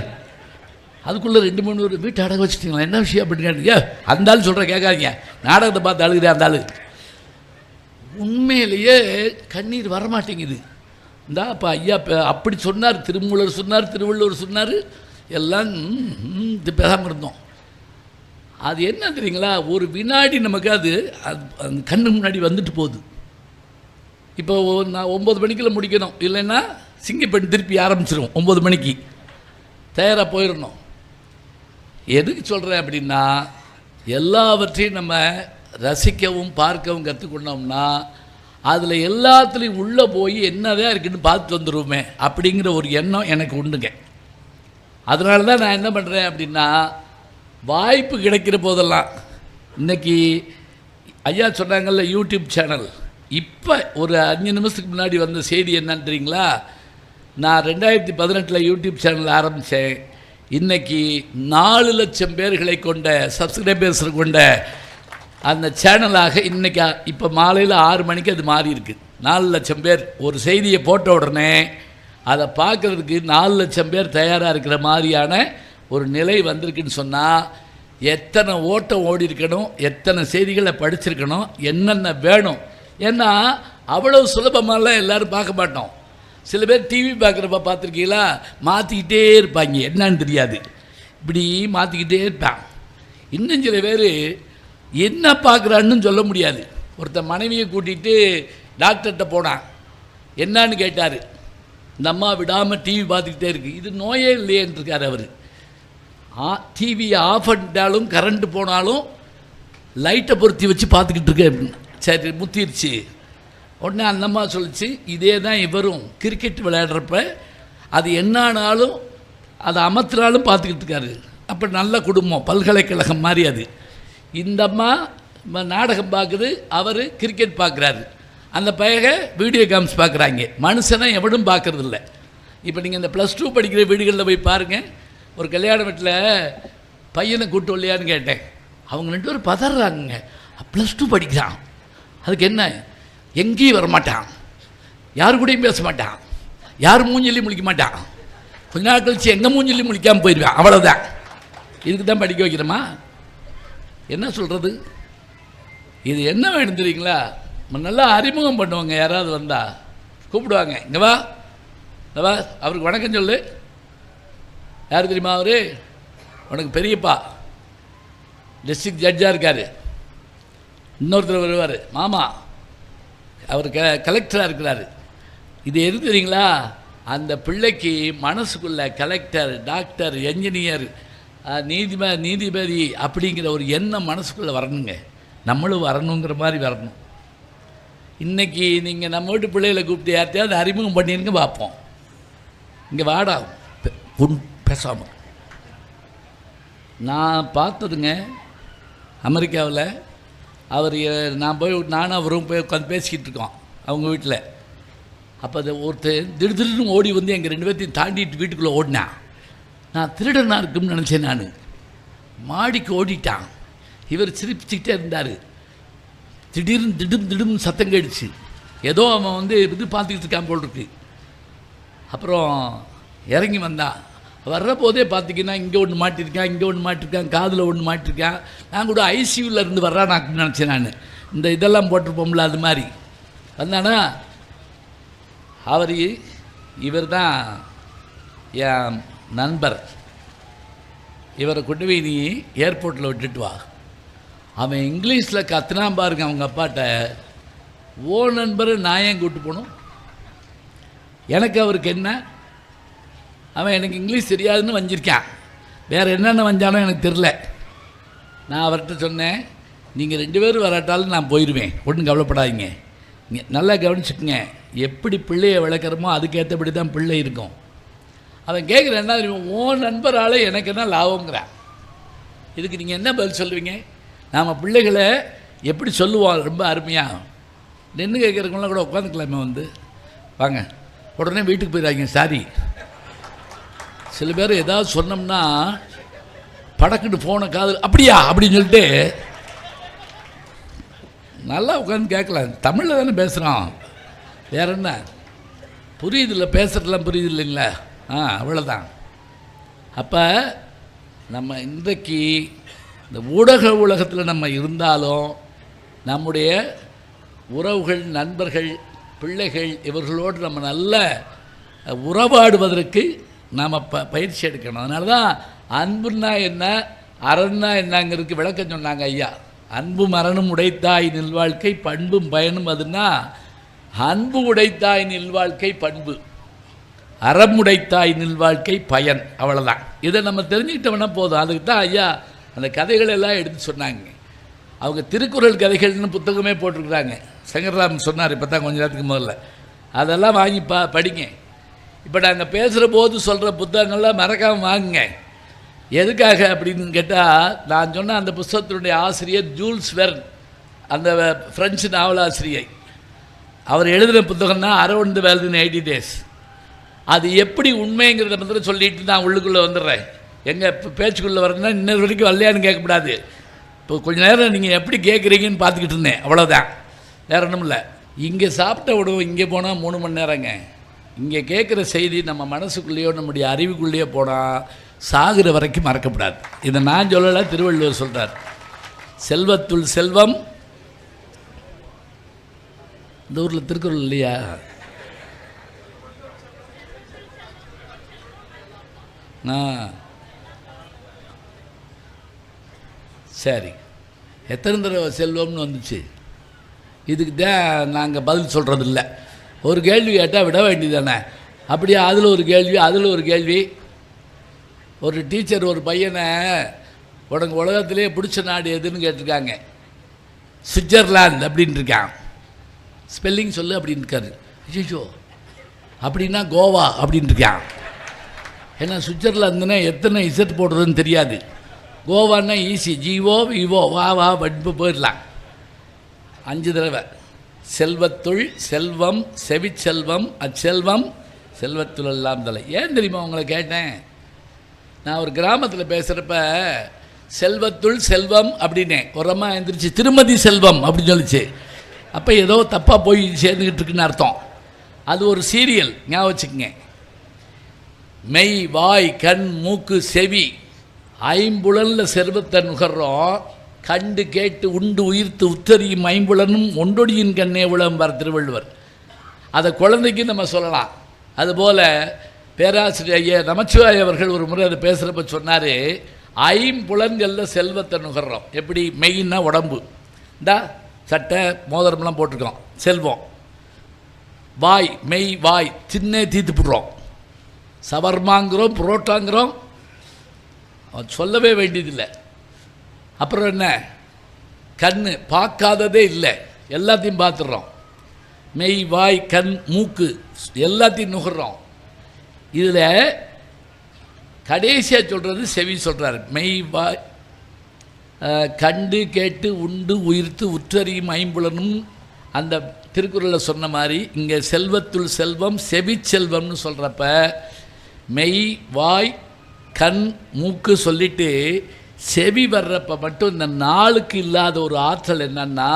அதுக்குள்ளே 2-3 பேர் வீட்டை அடகு வச்சுட்டிங்களா, என்ன விஷயம் அப்படின்னு கேட்டீங்க. அந்த ஆள் சொல்கிற கேட்காதீங்க, நாடகத்தை பார்த்து அழுகிறேன். அந்த ஆள் உண்மையிலேயே கண்ணீர் வரமாட்டேங்குது. இந்தா இப்போ ஐயா அப்படி சொன்னார், திருமூலர் சொன்னார், திருவள்ளுவர் சொன்னார், எல்லாம் இது பேசாமல் இருந்தோம். அது என்ன தெரியுங்களா, ஒரு வினாடி நமக்கு அது அந்த கண்ணு முன்னாடி வந்துட்டு போகுது. இப்போ நான் 9 மணிக்குள்ள முடிக்கணும், இல்லைன்னா சிங்கப்பெண் திருப்பி ஆரம்பிச்சிடும். 9 மணிக்கு தயாராக போயிடணும். எதுக்கு சொல்கிறேன் அப்படின்னா, எல்லாவற்றையும் நம்ம ரசிக்கவும் பார்க்கவும் கற்றுக்கொண்டோம்னா அதில் எல்லாத்துலேயும் உள்ளே போய் என்னதான் இருக்குன்னு பார்த்துட்டு வந்துடுவோமே அப்படிங்கிற ஒரு எண்ணம் எனக்கு உண்டுங்க. அதனால தான் நான் என்ன பண்ணுறேன் அப்படின்னா, வாய்ப்பு கிடைக்கிற போதெல்லாம், இன்றைக்கி ஐயா சொன்னாங்கல்ல யூடியூப் சேனல், இப்போ ஒரு 5 நிமிஷத்துக்கு முன்னாடி வந்த செய்தி என்னன்னு தெரியுங்களா? நான் 2018 யூடியூப் சேனல் ஆரம்பித்தேன். இன்றைக்கி 4 லட்சம் பேர்களை கொண்ட சப்ஸ்கிரைபர்ஸ் கொண்ட அந்த சேனலாக இன்றைக்கி இப்போ மாலையில் 6 மணிக்கு அது மாறி இருக்குது. 4 லட்சம் பேர் ஒரு செய்தியை போட்ட உடனே அதை பார்க்குறதுக்கு 4 லட்சம் பேர் தயாராக இருக்கிற மாதிரியான ஒரு நிலை வந்திருக்குன்னு சொன்னால், எத்தனை ஓட்டம் ஓடி இருக்கணும், எத்தனை செய்திகளை படிச்சிருக்கணும், என்னென்ன வேணும். ஏன்னா அவ்வளோ சுலபமாலாம் எல்லோரும் பார்க்க மாட்டோம். சில பேர் டிவி பார்க்குறப்ப பார்த்துருக்கீங்களா, மாற்றிக்கிட்டே இருப்பாங்க, என்னன்னு தெரியாது, இப்படி மாற்றிக்கிட்டே இருப்பான். இன்னும் சில பேர் என்ன பார்க்குறான்னு சொல்ல முடியாது. ஒருத்தர் மனைவியை கூட்டிகிட்டு டாக்டர்கிட்ட போனான். என்னான்னு கேட்டார். இந்த அம்மா விடாமல் டிவி பார்த்துக்கிட்டே இருக்குது. இது நோயே இல்லையேன்னு இருக்கார் அவர். டிவியை ஆஃப் பண்ணிட்டாலும் கரண்ட்டு போனாலும் லைட்டை பொருத்தி வச்சு பார்த்துக்கிட்டு இருக்கேன். சரி, முத்திருச்சு. உடனே அந்த அம்மா சொல்லிச்சு, இதே தான் இவரும் கிரிக்கெட் விளையாடுறப்ப அது என்னானாலும் அதை அமர்த்தினாலும் பார்த்துக்கிட்டு இருக்காரு. அப்போ நல்ல குடும்பம், பல்கலைக்கழகம் மாதிரி. அது இந்த அம்மா நாடகம் பார்க்குது, அவர் கிரிக்கெட் பார்க்குறாரு. அந்த பையக வீடியோ கேம்ஸ் பார்க்குறாங்க. மனுஷனை எவனும் பார்க்குறதில்ல. இப்போ நீங்கள் இந்த +2 படிக்கிற வீடுகளில் போய் பாருங்கள். ஒரு கல்யாண வீட்டில் பையனை கூட்டு இல்லையான்னு கேட்டேன். அவங்க 2 பேரும் பதறாங்க. +2 படிக்கிறான், அதுக்கு என்ன, எங்கேயும் வரமாட்டான், யாரு கூடயும் பேச மாட்டான், யார் மூஞ்சிலையும் முழிக்க மாட்டான், கொஞ்ச நாள் கழிச்சு எங்கள் மூஞ்சிலையும் முழிக்காமல் போயிடுவான், அவ்வளோதான். இதுக்கு தான் படிக்க வைக்கிறோமா? என்ன சொல்கிறது? இது என்ன வேணும் தெரியுங்களா? நல்லா அறிமுகம் பண்ணுவாங்க. யாராவது வந்தால் கூப்பிடுவாங்க, இங்கே வா, இந்த வா, அவருக்கு வணக்கம் சொல்லு. யார் தெரியுமா அவர்? உனக்கு பெரியப்பா டிஸ்ட்ரிக்ட் ஜட்ஜாக இருக்கார். இன்னொருத்தர் வருவார், மாமா, அவர் கலெக்டராக இருக்கிறாரு. இது எது தெரியுங்களா? அந்த பிள்ளைக்கு மனசுக்குள்ள கலெக்டர், டாக்டர், என்ஜினியர், நீதிபதி அப்படிங்கிற ஒரு எண்ணம் மனசுக்குள்ளே வரணுங்க. நம்மளும் வரணுங்கிற மாதிரி வரணும். இன்றைக்கி நீங்கள் நம்ம வீட்டு பிள்ளைகளை கூப்பிட்டு யார்த்தையாவது அறிமுகம் பண்ணிருங்க பார்ப்போம். இங்கே வாடா, பேசாமல். நான் பார்த்ததுங்க அமெரிக்காவில். அவர் நானும் அவரும் போய் உட்காந்து பேசிக்கிட்டு இருக்கோம் அவங்க வீட்டில். அப்போ அதை ஒருத்தர் திடீர்னு ஓடி வந்து எங்கள் 2 பேர்த்தையும் தாண்டிட்டு வீட்டுக்குள்ளே ஓடினான். நான் திருடனாக இருக்குன்னு நினச்சேன். நான் மாடிக்கு ஓடிட்டான். இவர் சிரிப்பிச்சுக்கிட்டே இருந்தார். திடீர்னு சத்தம் கேடுச்சு. ஏதோ அவன் வந்து இது பார்த்துக்கிட்டு இருக்கான் போல் இருக்கு. அப்புறம் இறங்கி வந்தான். வர்ற போதே பார்த்தீங்கன்னா இங்கே ஒன்று மாட்டிருக்கான், இங்கே ஒன்று மாட்டிருக்கான், காதில் ஒன்று மாட்டிருக்கான். நான் கூட ஐசியூவில் இருந்து வர்றான் அப்படின்னு நினச்சேன். நான் இந்த இதெல்லாம் போட்டிருப்போம்ல அது மாதிரி வந்தானா. இவர் தான் என் நண்பர். இவரை கொண்டு போய் நீ ஏர்போர்ட்டில் விட்டுட்டு வா. அவன் இங்கிலீஷில் கத்துனா பாருங்க அவங்க அப்பாட்ட. ஓ நண்பர் நான் ஏன் கூப்பிட்டு போகணும்? எனக்கு அவருக்கு என்ன? அவன் எனக்கு இங்கிலீஷ் தெரியாதுன்னு வஞ்சிருக்கான். வேறு என்னென்ன வஞ்சானோ எனக்கு தெரில. நான் அவர்கிட்ட சொன்னேன், நீங்கள் 2 பேரும் வராட்டாலும் நான் போயிடுவேன், ஒன்றும் கவலைப்படாதீங்க. நல்லா கவனிச்சுக்குங்க, எப்படி பிள்ளையை விளக்குறமோ அதுக்கேற்றபடி தான் பிள்ளை இருக்கும். அவன் கேட்குற என்ன தெரியும், ஓ நண்பரால் எனக்கு என்ன லாபங்கிறான். இதுக்கு நீங்கள் என்ன பதில் சொல்லுவீங்க? நாம் பிள்ளைகளை எப்படி சொல்லுவோம் ரொம்ப அருமையாக. நின்று கேட்குறவங்களாம் கூட உட்காந்துக்கலாமே வந்து வாங்க, உடனே வீட்டுக்கு போயிடாங்க. சாரி, சில பேர் ஏதாவது சொன்னோம்னா படக்குன்னு போன காதல் அப்படியா அப்படின்னு சொல்லிட்டு நல்லா உட்காந்து கேட்கலாம். தமிழில் தானே பேசுகிறோம், வேற என்ன புரியுதில்ல, பேசுகிறதுலாம் புரியுது இல்லைங்களா? அவ்வளோதான். அப்போ நம்ம இன்றைக்கு இந்த ஊடக உலகத்தில் நம்ம இருந்தாலும் நம்முடைய உறவுகள், நண்பர்கள், பிள்ளைகள் இவர்களோடு நம்ம நல்ல உறவாடுவதற்கு நாம் பயிற்சி எடுக்கணும். அதனால தான் அன்புன்னா என்ன, அறன்னா என்னங்கிறதுக்கு விளக்கம் சொன்னாங்க ஐயா. அன்பும் அறனும் உடைத்தாய் நில்வாழ்க்கை, பண்பும் பயனும் அதுன்னா அன்பு உடைத்தாய் நில்வாழ்க்கை பண்பு, அறம் உடைத்தாய் நில்வாழ்க்கை பயன். அவ்வளோதான். இதை நம்ம தெரிஞ்சுக்கிட்டோம்னா போதும். அதுக்கு தான் ஐயா அந்த கதைகளெல்லாம் எடுத்து சொன்னாங்க. அவங்க திருக்குறள் கதைகள்னு புத்தகமே போட்டிருக்கிறாங்க. சங்கரராமன் சொன்னார் இப்போ தான் கொஞ்ச நேரத்துக்கு முதல்ல. அதெல்லாம் வாங்கி படிங்க. இப்போ நாங்கள் பேசுகிற போது சொல்கிற புத்தகங்கள்லாம் மறக்காமல் வாங்குங்க. எதுக்காக அப்படின்னு கேட்டால், நான் சொன்ன அந்த புத்தகத்தினுடைய ஆசிரியர் ஜூல்ஸ் வெர்ன், அந்த ஃப்ரெஞ்சு நாவலாசிரியை, அவர் எழுதின புத்தகம் தான் around the world in 80 days. அது எப்படி உண்மைங்கிறத மட்டும் சொல்லிட்டு நான் உள்ளுக்குள்ளே வந்துடுறேன். எங்கள் பேச்சுக்குள்ளே வரணுன்னா இன்னொரு வரைக்கும் வரலையான்னு கேட்கக்கூடாது. இப்போ கொஞ்சம் நேரம் நீங்கள் எப்படி கேட்குறீங்கன்னு பார்த்துக்கிட்டு இருந்தேன், அவ்வளோதான், வேறு ஒன்றும் இல்லை. இங்கே சாப்பிட்ட உணவு இங்கே போனால் 3 மணி நேரங்க. இங்கே கேட்குற செய்தி நம்ம மனசுக்குள்ளேயோ நம்முடைய அறிவுக்குள்ளேயோ போனால் சாகிற வரைக்கும் மறக்கப்படாது. இதை நான் சொல்லலை, திருவள்ளுவர் சொல்கிறார். செல்வத்துள் செல்வம், இந்த ஊரில் திருக்குறள் இல்லையா? சரி, எத்தனை தடவை செல்வம்னு வந்துச்சு? இதுக்கு தான் நாங்கள் பதில் சொல்கிறது இல்லை. ஒரு கேள்வி கேட்டால் விட வேண்டியதானே? அப்படியே அதில் ஒரு கேள்வி, அதில் ஒரு கேள்வி. ஒரு டீச்சர் ஒரு பையனை, உனக்கு உலகத்திலே பிடிச்ச நாடு எதுன்னு கேட்டிருக்காங்க. சுவிட்சர்லாந்து அப்படின்னு இருக்கான். ஸ்பெல்லிங் சொல்லு அப்படின்னு இருக்காரு. ஐயோ, அப்படின்னா கோவா அப்படின்னு இருக்கான். ஏன்னா சுவிட்சர்லாந்துன்னா எத்தனை இசட் போடுறதுன்னு தெரியாது. கோவான்னா ஈஸி, ஜிஓ விவோ வா வா வட்பு போயிடலாம். 5 தடவை. செல்வத்துள் செல்வம், செவிச்செல்வம், அச்செல்வம் செல்வத்துள் எல்லாம் தலை. ஏன் தெரியுமா உங்களை கேட்டேன்? நான் ஒரு கிராமத்தில் பேசுகிறப்ப செல்வத்துள் செல்வம் அப்படின்னேன். ஒரு அம்மா எழுந்திரிச்சு திருமதி செல்வம் அப்படின்னு சொல்லிச்சு. அப்போ ஏதோ தப்பாக போய் சேர்ந்துக்கிட்டு இருக்குன்னு அர்த்தம். அது ஒரு சீரியல், ஞாபகம் வச்சுக்கங்க. மெய், வாய், கண், மூக்கு, செவி, 5 செல்வத்தை நுகர்றோம். கண்டு கேட்டு உண்டு உயிர்த்து உத்தரியும் 5 ஒன்றொடியின் கண்ணே உளம்பார் திருவள்ளுவர். அதை குழந்தைக்கு நம்ம சொல்லலாம். அதுபோல் பேராசிரியர் நமச்சிவாய அவர்கள் ஒரு முறை அதை பேசுகிறப்ப சொன்னார், 5 செல்வத்தை நுகர்றோம். எப்படி? மெய்னா உடம்பு, இந்தா சட்டை மோதிரம்லாம் போட்டிருக்கோம், செல்வம். வாய், மெய் வாய், சின்ன தீத்துப்பிடுறோம். சவர்மாங்கிறோம், புரோட்டாங்கிறோம், சொல்லவே வேண்டியதில்லை. அப்புறம் என்ன? கண், பார்க்காததே இல்லை, எல்லாத்தையும் பார்த்துடுறோம். மெய், வாய், கண், மூக்கு எல்லாத்தையும் நுகர்றோம். இதில் கடைசியாக சொல்கிறது செவி சொல்கிறார். மெய், வாய், கண்டு கேட்டு உண்டு உயிர்த்து உற்றறியும் 5 அந்த திருக்குறளில் சொன்ன மாதிரி இங்கே செல்வத்துள் செல்வம், செவி செல்வம்னு சொல்கிறப்ப மெய், வாய், கண், மூக்கு சொல்லிட்டு செவி வர்றப்ப மட்டும் இந்த நாளுக்கு இல்லாத ஒரு ஆற்றல் என்னன்னா,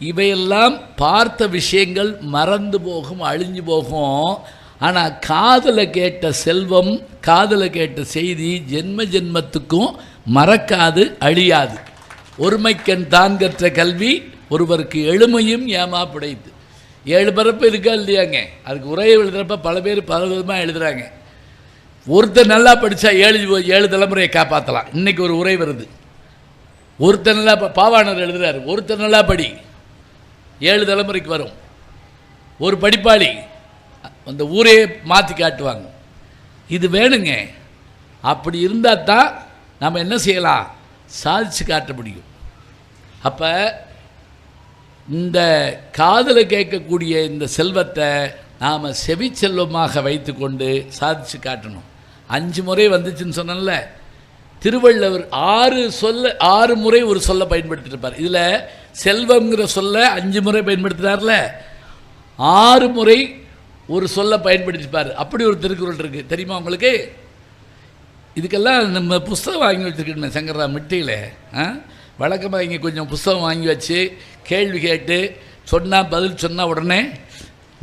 இவையெல்லாம் பார்த்த விஷயங்கள் மறந்து போகும், அழிஞ்சு போகும். ஆனால் காதில் கேட்ட செல்வம், காதில் கேட்ட செய்தி ஜென்ம ஜென்மத்துக்கும் மறக்காது, அழியாது. ஒருமைக்கண் தான் கற்ற கல்வி ஒருவருக்கு எளிமையும் ஏமா பிடைத்து. 7 பிறப்பு இருக்கா இல்லையாங்க? அதுக்கு உரையை எழுதுகிறப்ப பல பேர் பல விதமாக எழுதுகிறாங்க. ஒருத்தர் நல்லா படித்தா 7 தலைமுறையை காப்பாற்றலாம். இன்றைக்கி ஒரு உரை வருது, ஒருத்தர் நல்லா பாவாணர் எழுதுகிறார், ஒருத்தர் நல்லா படி 7 தலைமுறைக்கு வரும். ஒரு படிப்பாளி அந்த ஊரே மாற்றி காட்டுவாங்க. இது வேணுங்க. அப்படி இருந்தால் தான் நம்ம என்ன செய்யலாம்? சாதித்து காட்ட முடியும். அப்போ இந்த காதில் கேட்கக்கூடிய இந்த செல்வத்தை நாம் செவி செல்வமாக வைத்து கொண்டு சாதித்து காட்டணும். 5 முறை வந்துச்சுன்னு சொன்னல, திருவள்ளுவர் 6 முறை ஒரு சொல்லை பயன்படுத்தியிருப்பார். இதில் செல்வங்கிற சொல்லை 5 முறை பயன்படுத்தினார்ல, 6 முறை ஒரு சொல்லை பயன்படுத்திப்பார். அப்படி ஒரு திருக்குறள் இருக்குது, தெரியுமா உங்களுக்கு? இதுக்கெல்லாம் நம்ம புஸ்தகம் வாங்கி வச்சுருக்கேன் சங்கரா மிட்டியில். வழக்கமாக இங்கே கொஞ்சம் புஸ்தகம் வாங்கி வச்சு கேள்வி கேட்டு சொன்னால் பதில் சொன்னால் உடனே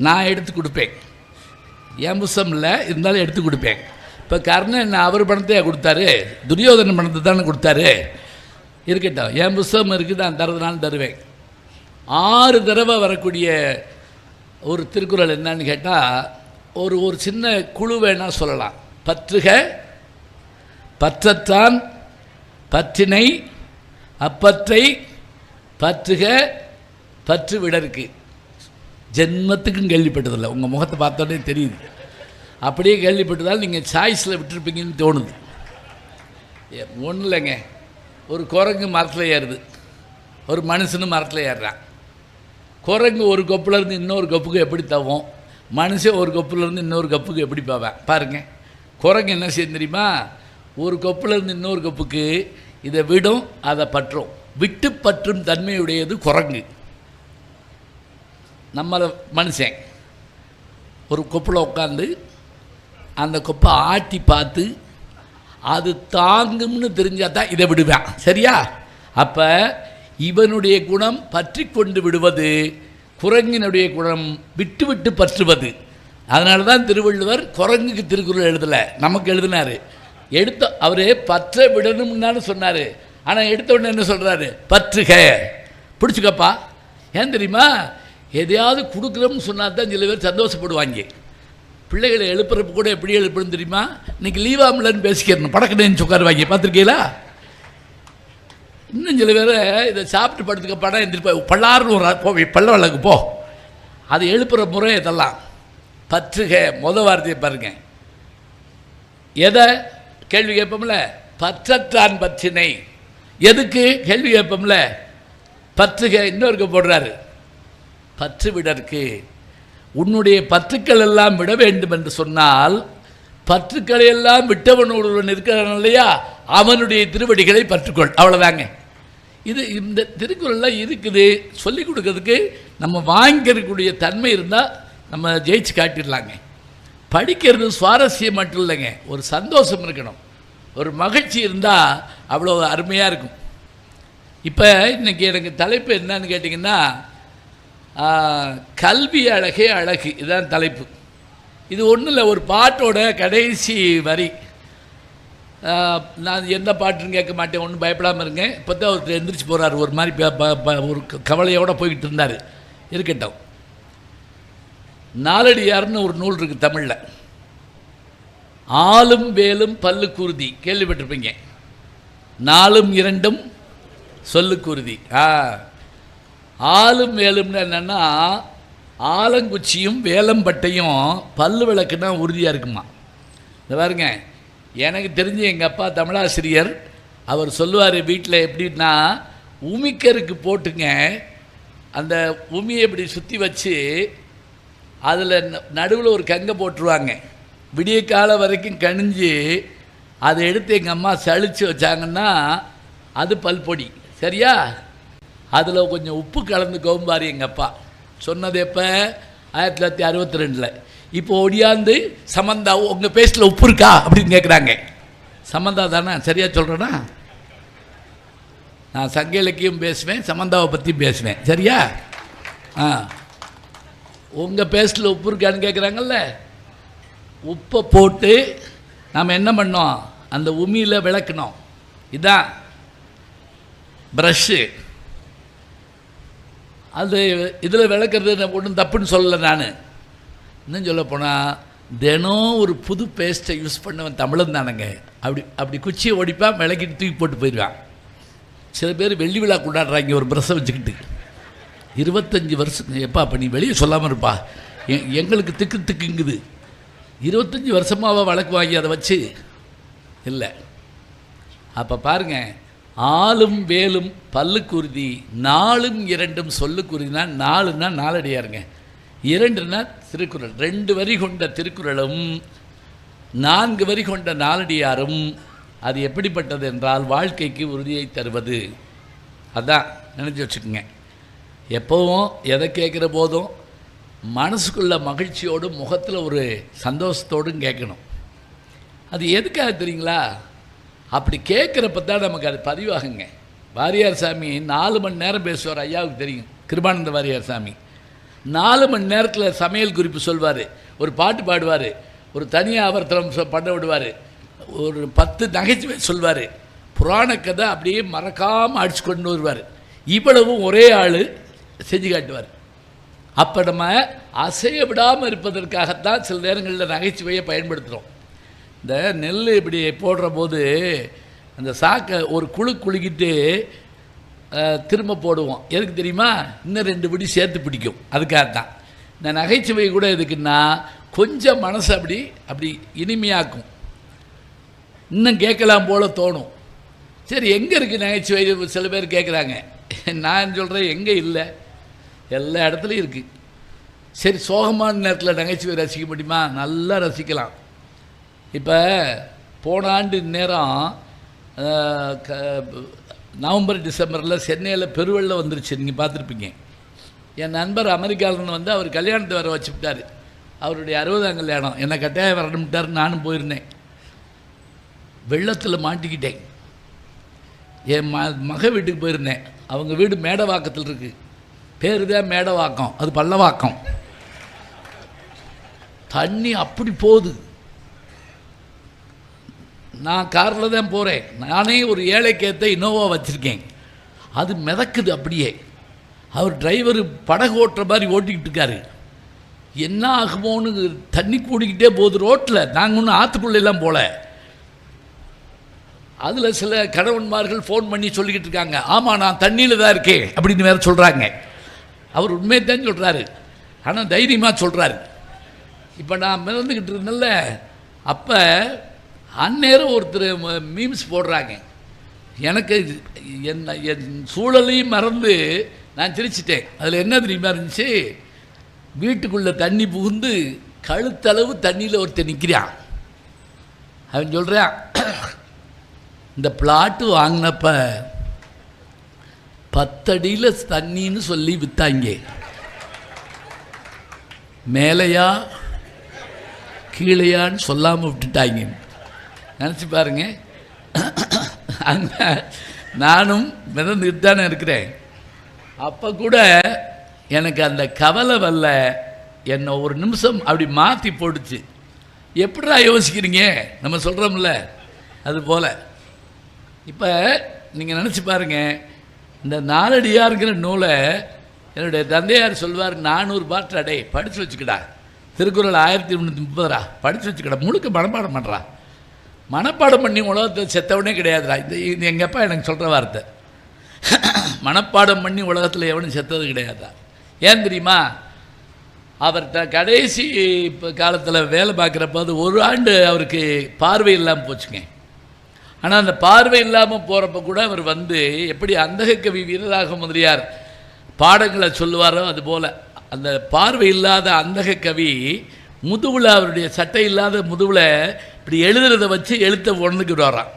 நான் எடுத்து கொடுப்பேன். என் புஸ்தகம் இல்லை, இருந்தாலும் எடுத்து கொடுப்பேன். இப்போ கர்ணன் அவர் பணத்தையே கொடுத்தாரு, துரியோதன பணத்தை தானே கொடுத்தாரு. இருக்கட்டும், என் புஸ்தகம் இருக்குது, நான் தரதுனாலும் தருவேன். 6 தடவை வரக்கூடிய ஒரு திருக்குறள் என்னன்னு கேட்டால், ஒரு சின்ன குழு வேணால் சொல்லலாம். பற்றுக பற்றத்தான் பற்றினை அப்பற்றை பற்றுக பற்று விடருக்கு. ஜென்மத்துக்கும் கேள்விப்பட்டதில்லை, உங்கள் முகத்தை பார்த்தோன்னே தெரியுது. அப்படியே கேள்விப்பட்டதால் நீங்கள் சாய்ஸில் விட்டுருப்பீங்கன்னு தோணுது. ஒன்றும் இல்லைங்க, ஒரு குரங்கு மரத்தில் ஏறுது, ஒரு மனுஷனும் மரத்தில் ஏறுறான். குரங்கு ஒரு கொப்புலேருந்து இன்னொரு கொப்புக்கு எப்படி தவும், மனுஷன் ஒரு கொப்புலேருந்து இன்னொரு கொப்புக்கு எப்படி போவேன் பாருங்கள். குரங்கு என்ன செய்யும் தெரியுமா, ஒரு கொப்புலேருந்து இன்னொரு கொப்புக்கு இதை விடும், அதை பற்றும். விட்டு பற்றும் தன்மையுடையது குரங்கு. நம்மளை மனுஷன் ஒரு கொப்பில் உட்காந்து அந்த கொப்பை ஆட்டி பார்த்து அது தாங்கும்னு தெரிஞ்சால் தான் இதை விடுவேன். சரியா? அப்போ இவனுடைய குணம் பற்றி கொண்டு விடுவது, குரங்கினுடைய குணம் விட்டு விட்டு பற்றுவது. அதனால தான் திருவள்ளுவர் குரங்குக்கு திருக்குறள் எழுதலை, நமக்கு எழுதினார். அவரே பற்ற விடணும்னு சொன்னார். ஆனால் எடுத்த உடனே என்ன சொல்கிறாரு, பற்றுக, பிடிச்சிக்கப்பா. ஏன் தெரியுமா, எதையாவது கொடுக்குறோம்னு சொன்னால் தான் சில பேர் சந்தோஷப்படுவாங்க. பிள்ளைகளை எழுப்புறப்ப கூட எப்படி எழுப்புன்னு தெரியுமா, இன்றைக்கி லீவாமலன்னு பேசிக்கிறணும், படக்கணுன்னு உட்காருவாங்க, பார்த்துருக்கீங்களா? இன்னும் சில பேர் இதை சாப்பிட்டு படுத்துக்க படம் எந்திரிப்பா பல்லாறுன்னு போ, பல்ல வழக்கு போ. அது எழுப்புகிற முறை இதெல்லாம். பற்றுக வார்த்தையை பாருங்க. எதை கேள்வி கேட்போம்ல, பற்றற்றான் பற்றினை. எதுக்கு கேள்வி கேட்போம்ல, பற்றுக இன்னொருக்கு போடுறாரு, பற்று விடற்கு. உன்னுடைய பற்றுக்கள் எல்லாம் விட வேண்டும் என்று சொன்னால், பற்றுக்களை எல்லாம் விட்டவன் ஒருவன் இருக்கிறான் இல்லையா, அவனுடைய திருவடிகளை பற்றுக்கொள். அவ்வளோதாங்க. இது இந்த திருக்குறள்லாம் இருக்குது சொல்லிக் கொடுக்கறதுக்கு. நம்ம வாங்கிக்கக்கூடிய தன்மை இருந்தால் நம்ம ஜெயிச்சு காட்டிடலாங்க. படிக்கிறது சுவாரஸ்யம் மட்டும் இல்லைங்க, ஒரு சந்தோஷம் இருக்கணும், ஒரு மகிழ்ச்சி இருந்தால் அவ்வளோ அருமையாக இருக்கும். இப்போ இன்றைக்கி எனக்கு தலைப்பு என்னன்னு கேட்டிங்கன்னா, கல்வி அழகே அழகு, இதுதான் தலைப்பு. இது ஒன்றும் இல்லை, ஒரு பாட்டோட கடைசி வரி. நான் எந்த பாட்டுன்னு கேட்க மாட்டேன், ஒன்றும் பயப்படாமல் இருங்க. இப்போ தான் ஒருத்தர் எந்திரிச்சு போகிறார், ஒரு மாதிரி ஒரு கவலையோடு போய்கிட்டு இருந்தார். இருக்கட்டும். நாலடியார்னு ஒரு நூல் இருக்குது தமிழில். ஆலும் வேலும் பல்லுக்குருதி கேள்விப்பட்டிருப்பீங்க. நாலும் இரண்டும் சொல்லுக்குருதி. ஆலும் வேலும்னு என்னென்னா, ஆலங்குச்சியும் வேலம்பட்டையும் பல்லு விளக்குன்னா உறுதியாக இருக்குமா. இந்த பாருங்க, எனக்கு தெரிஞ்சு எங்கள் அப்பா தமிழாசிரியர், அவர் சொல்லுவார் வீட்டில் எப்படின்னா, உமிக்கருக்கு போட்டுங்க, அந்த உமியை இப்படி சுற்றி வச்சு அதில் நடுவில் ஒரு கங்கை போட்டுருவாங்க. விடிய காலம் வரைக்கும் கணிஞ்சு அதை எடுத்து எங்கள் அம்மா சளிச்சு வச்சாங்கன்னா அது பல்பொடி. சரியா? அதில் கொஞ்சம் உப்பு கலந்து கோம்பார் எங்கள் அப்பா. சொன்னது எப்போ, 1962. இப்போ ஒடியாந்து சமந்தா உங்கள் பேஸ்ட்டில் உப்பு இருக்கா அப்படின்னு கேட்குறாங்க. சமந்தா தானே, சரியாக சொல்கிறேன்னா? நான் சங்க இலக்கியம் பேசுவேன், சமந்தாவை பற்றி பேசுவேன். சரியா? உங்கள் பேஸ்ட்டில் உப்பு இருக்கான்னு கேட்குறாங்கல்ல. உப்பை போட்டு நாம் என்ன பண்ணோம், அந்த உமியில் விளக்கணும். இதுதான் ப்ரஷ்ஷு. அது இதில் விளக்குறது ஒன்றும் தப்புன்னு சொல்லலை. நான் இன்னும் சொல்ல போனால், தினம் ஒரு புது பேஸ்ட்டை யூஸ் பண்ணவன் தமிழன் தானேங்க. அப்படி குச்சியை ஒடிப்பான், விளக்கிட்டு தூக்கி போட்டு போயிடுவான். சில பேர் வெள்ளி விழா கொண்டாடுறாங்க ஒரு ப்ரஷ்ஷை வச்சுக்கிட்டு. 25 வருஷம் எப்பா, அப்போ நீ வெளியே சொல்லாமல் இருப்பா, எங்களுக்கு திக்குங்குது. 25 வருஷமாக வழக்கு வாங்கி அதை வச்சு இல்லை. அப்போ பாருங்கள், ஆளும் வேலும் பல்லுக்குருதி, நாலும் இரண்டும் சொல்லுக்குருதினா, நாலுன்னா நாலடியாருங்க, இரண்டுனா திருக்குறள். 2 வரி கொண்ட திருக்குறளும் 4 வரி கொண்ட நாலடியாரும் அது எப்படிப்பட்டது என்றால் வாழ்க்கைக்கு உறுதியை தருவது. அதான் நினச்சி வச்சுக்கோங்க. எப்போவும் எதை கேட்குற போதும் மனசுக்குள்ள மகிழ்ச்சியோடும் முகத்தில் ஒரு சந்தோஷத்தோடும் கேட்கணும். அது எதுக்காக தெரியுங்களா? அப்படி கேட்குறப்ப தான் நமக்கு அது பதிவாகுங்க. வாரியார் சாமி 4 மணி நேரம் பேசுவார், ஐயாவுக்கு தெரியும், கிருபானந்த வாரியார் சாமி. 4 மணி நேரத்தில் சமையல் குறிப்பு சொல்வார், ஒரு பாட்டு பாடுவார், ஒரு தனியாக ஆவர்த்தனம் பண்ண விடுவார், ஒரு 10 நகைச்சுவை சொல்வார், புராண கதை அப்படியே மறக்காமல் அடிச்சு கொண்டு வருவார். இவ்வளவும் ஒரே ஆள் செஞ்சு காட்டுவார். அப்போ நம்ம அசைய விடாமல் இருப்பதற்காகத்தான் சில நேரங்களில் நகைச்சுவையை பயன்படுத்துகிறோம். இந்த நெல் இப்படி போடுற போது அந்த சாக்கை ஒரு குலுக்கிட்டு திரும்ப போடுவோம். எதுக்கு தெரியுமா? இன்னும் 2 பிடி சேர்த்து பிடிக்கும். அதுக்காகத்தான் இந்த நகைச்சுவை கூட எதுக்குன்னா, கொஞ்சம் மனசை அப்படி இனிமையாக்கும், இன்னும் கேட்கலாம் போல தோணும். சரி, எங்கே இருக்குது நகைச்சுவை? சில பேர் கேட்குறாங்க. நான் சொல்கிறேன் எங்கே இல்லை, எல்லா இடத்துலையும் இருக்குது. சரி, சோகமான நேரத்தில் நகைச்சுவை ரசிக்க முடியுமா? நல்லா ரசிக்கலாம். இப்போ போன ஆண்டு நேரம் நவம்பர் டிசம்பரில் சென்னையில் பெருவெள்ளம் வந்துருச்சு, நீங்கள் பார்த்துருப்பீங்க. என் நண்பர் அமெரிக்காவிலேருந்து வந்து அவர் கல்யாணத்தை வர வச்சுவிட்டார். அவருடைய 60ஆம் கல்யாணம், என்னை கட்டாயம் வரணும்ட்டார். நானும் போயிருந்தேன். வெள்ளத்தில் மாட்டிக்கிட்டேன். என் மக வீட்டுக்கு போயிருந்தேன். அவங்க வீடு மேடவாக்கத்தில் இருக்குது. பேர் தான் மேடவாக்கம், அது பள்ளவாக்கம். தண்ணி அப்படி போகுது. நான் காரில் தான் போகிறேன். நானே ஒரு ஏழைக்கேற்ற இனோவா வச்சுருக்கேன். அது மிதக்குது அப்படியே. அவர் டிரைவர் படகு ஓட்டுற மாதிரி ஓட்டிக்கிட்டு இருக்காரு. என்ன ஆகுமோன்னு தண்ணி கூடிக்கிட்டே போகுது ரோட்டில். நாங்கள் ஒன்றும் ஆற்றுக்குள்ளெல்லாம் போகல. அதில் சில கணவன்மார்கள் ஃபோன் பண்ணி சொல்லிக்கிட்டு இருக்காங்க, ஆமாம் நான் தண்ணியில் தான் இருக்கேன் அப்படின்னு வேறு சொல்கிறாங்க. அவர் உண்மையை தான் சொல்கிறாரு, ஆனால் தைரியமாக சொல்கிறாரு. இப்போ நான் மிதந்துக்கிட்டு இருந்தேன்ல, அப்போ அந்நேரம் ஒருத்தர் மீம்ஸ் போடுறாங்க. எனக்கு என் சூழலையும் மறந்து நான் சிரிச்சிட்டேன். அதில் என்ன தெரியுமா இருந்துச்சு, வீட்டுக்குள்ளே தண்ணி புகுந்து கழுத்தளவு தண்ணியில் ஒருத்தர் நிற்கிறான். அவன் சொல்கிறான், இந்த பிளாட்டு வாங்கினப்ப 10 அடியில் தண்ணின்னு சொல்லி விற்றாங்க, மேலையா கீழையான்னு சொல்லாமல் விட்டுட்டாங்க. நினச்சி பாருங்க. அங்கே நானும் மிதந்துக்கிட்டு தானே இருக்கிறேன். அப்போ கூட எனக்கு அந்த கவலை வரல, என்னை ஒரு நிமிஷம் அப்படி மாற்றி போட்டுச்சு. எப்படிடா யோசிக்கிறீங்க, நம்ம சொல்கிறோம்ல, அது போல். இப்போ நீங்கள் நினச்சி பாருங்கள், இந்த நாலடியாருங்கிற நூலை என்னுடைய தந்தையார் சொல்வார், 400 பாட்டு அடே படித்து வச்சுக்கடா, திருக்குறள் 1330 படித்து வச்சுக்கடா, முழுக்க மனப்பாடம் பண்ணுறா. மனப்பாடம் பண்ணி உலகத்தை செத்தவனே கிடையாதுடா. இது எங்கள் அப்பா எனக்கு சொல்கிற வார்த்தை. மனப்பாடம் பண்ணி உலகத்தில் எவனும் செத்தது கிடையாதா. ஏன் தெரியுமா, அவர் கடைசி இப்போ காலத்தில் வேலை பார்க்குறப்ப அது 1 ஆண்டு அவருக்கு பார்வை இல்லாமல் போச்சுங்க. ஆனால் அந்த பார்வை இல்லாமல் போகிறப்ப கூட அவர் வந்து எப்படி அந்தகக்கவி வீரராக முதலியார் பாடங்களை சொல்லுவாரோ அதுபோல் அந்த பார்வை இல்லாத அந்தகக்கவி முதுவில், அவருடைய சட்டை இல்லாத முதுவில் இப்படி எழுதுறதை வச்சு எழுத்தை உணர்ந்துக்கிட்டு வரான்.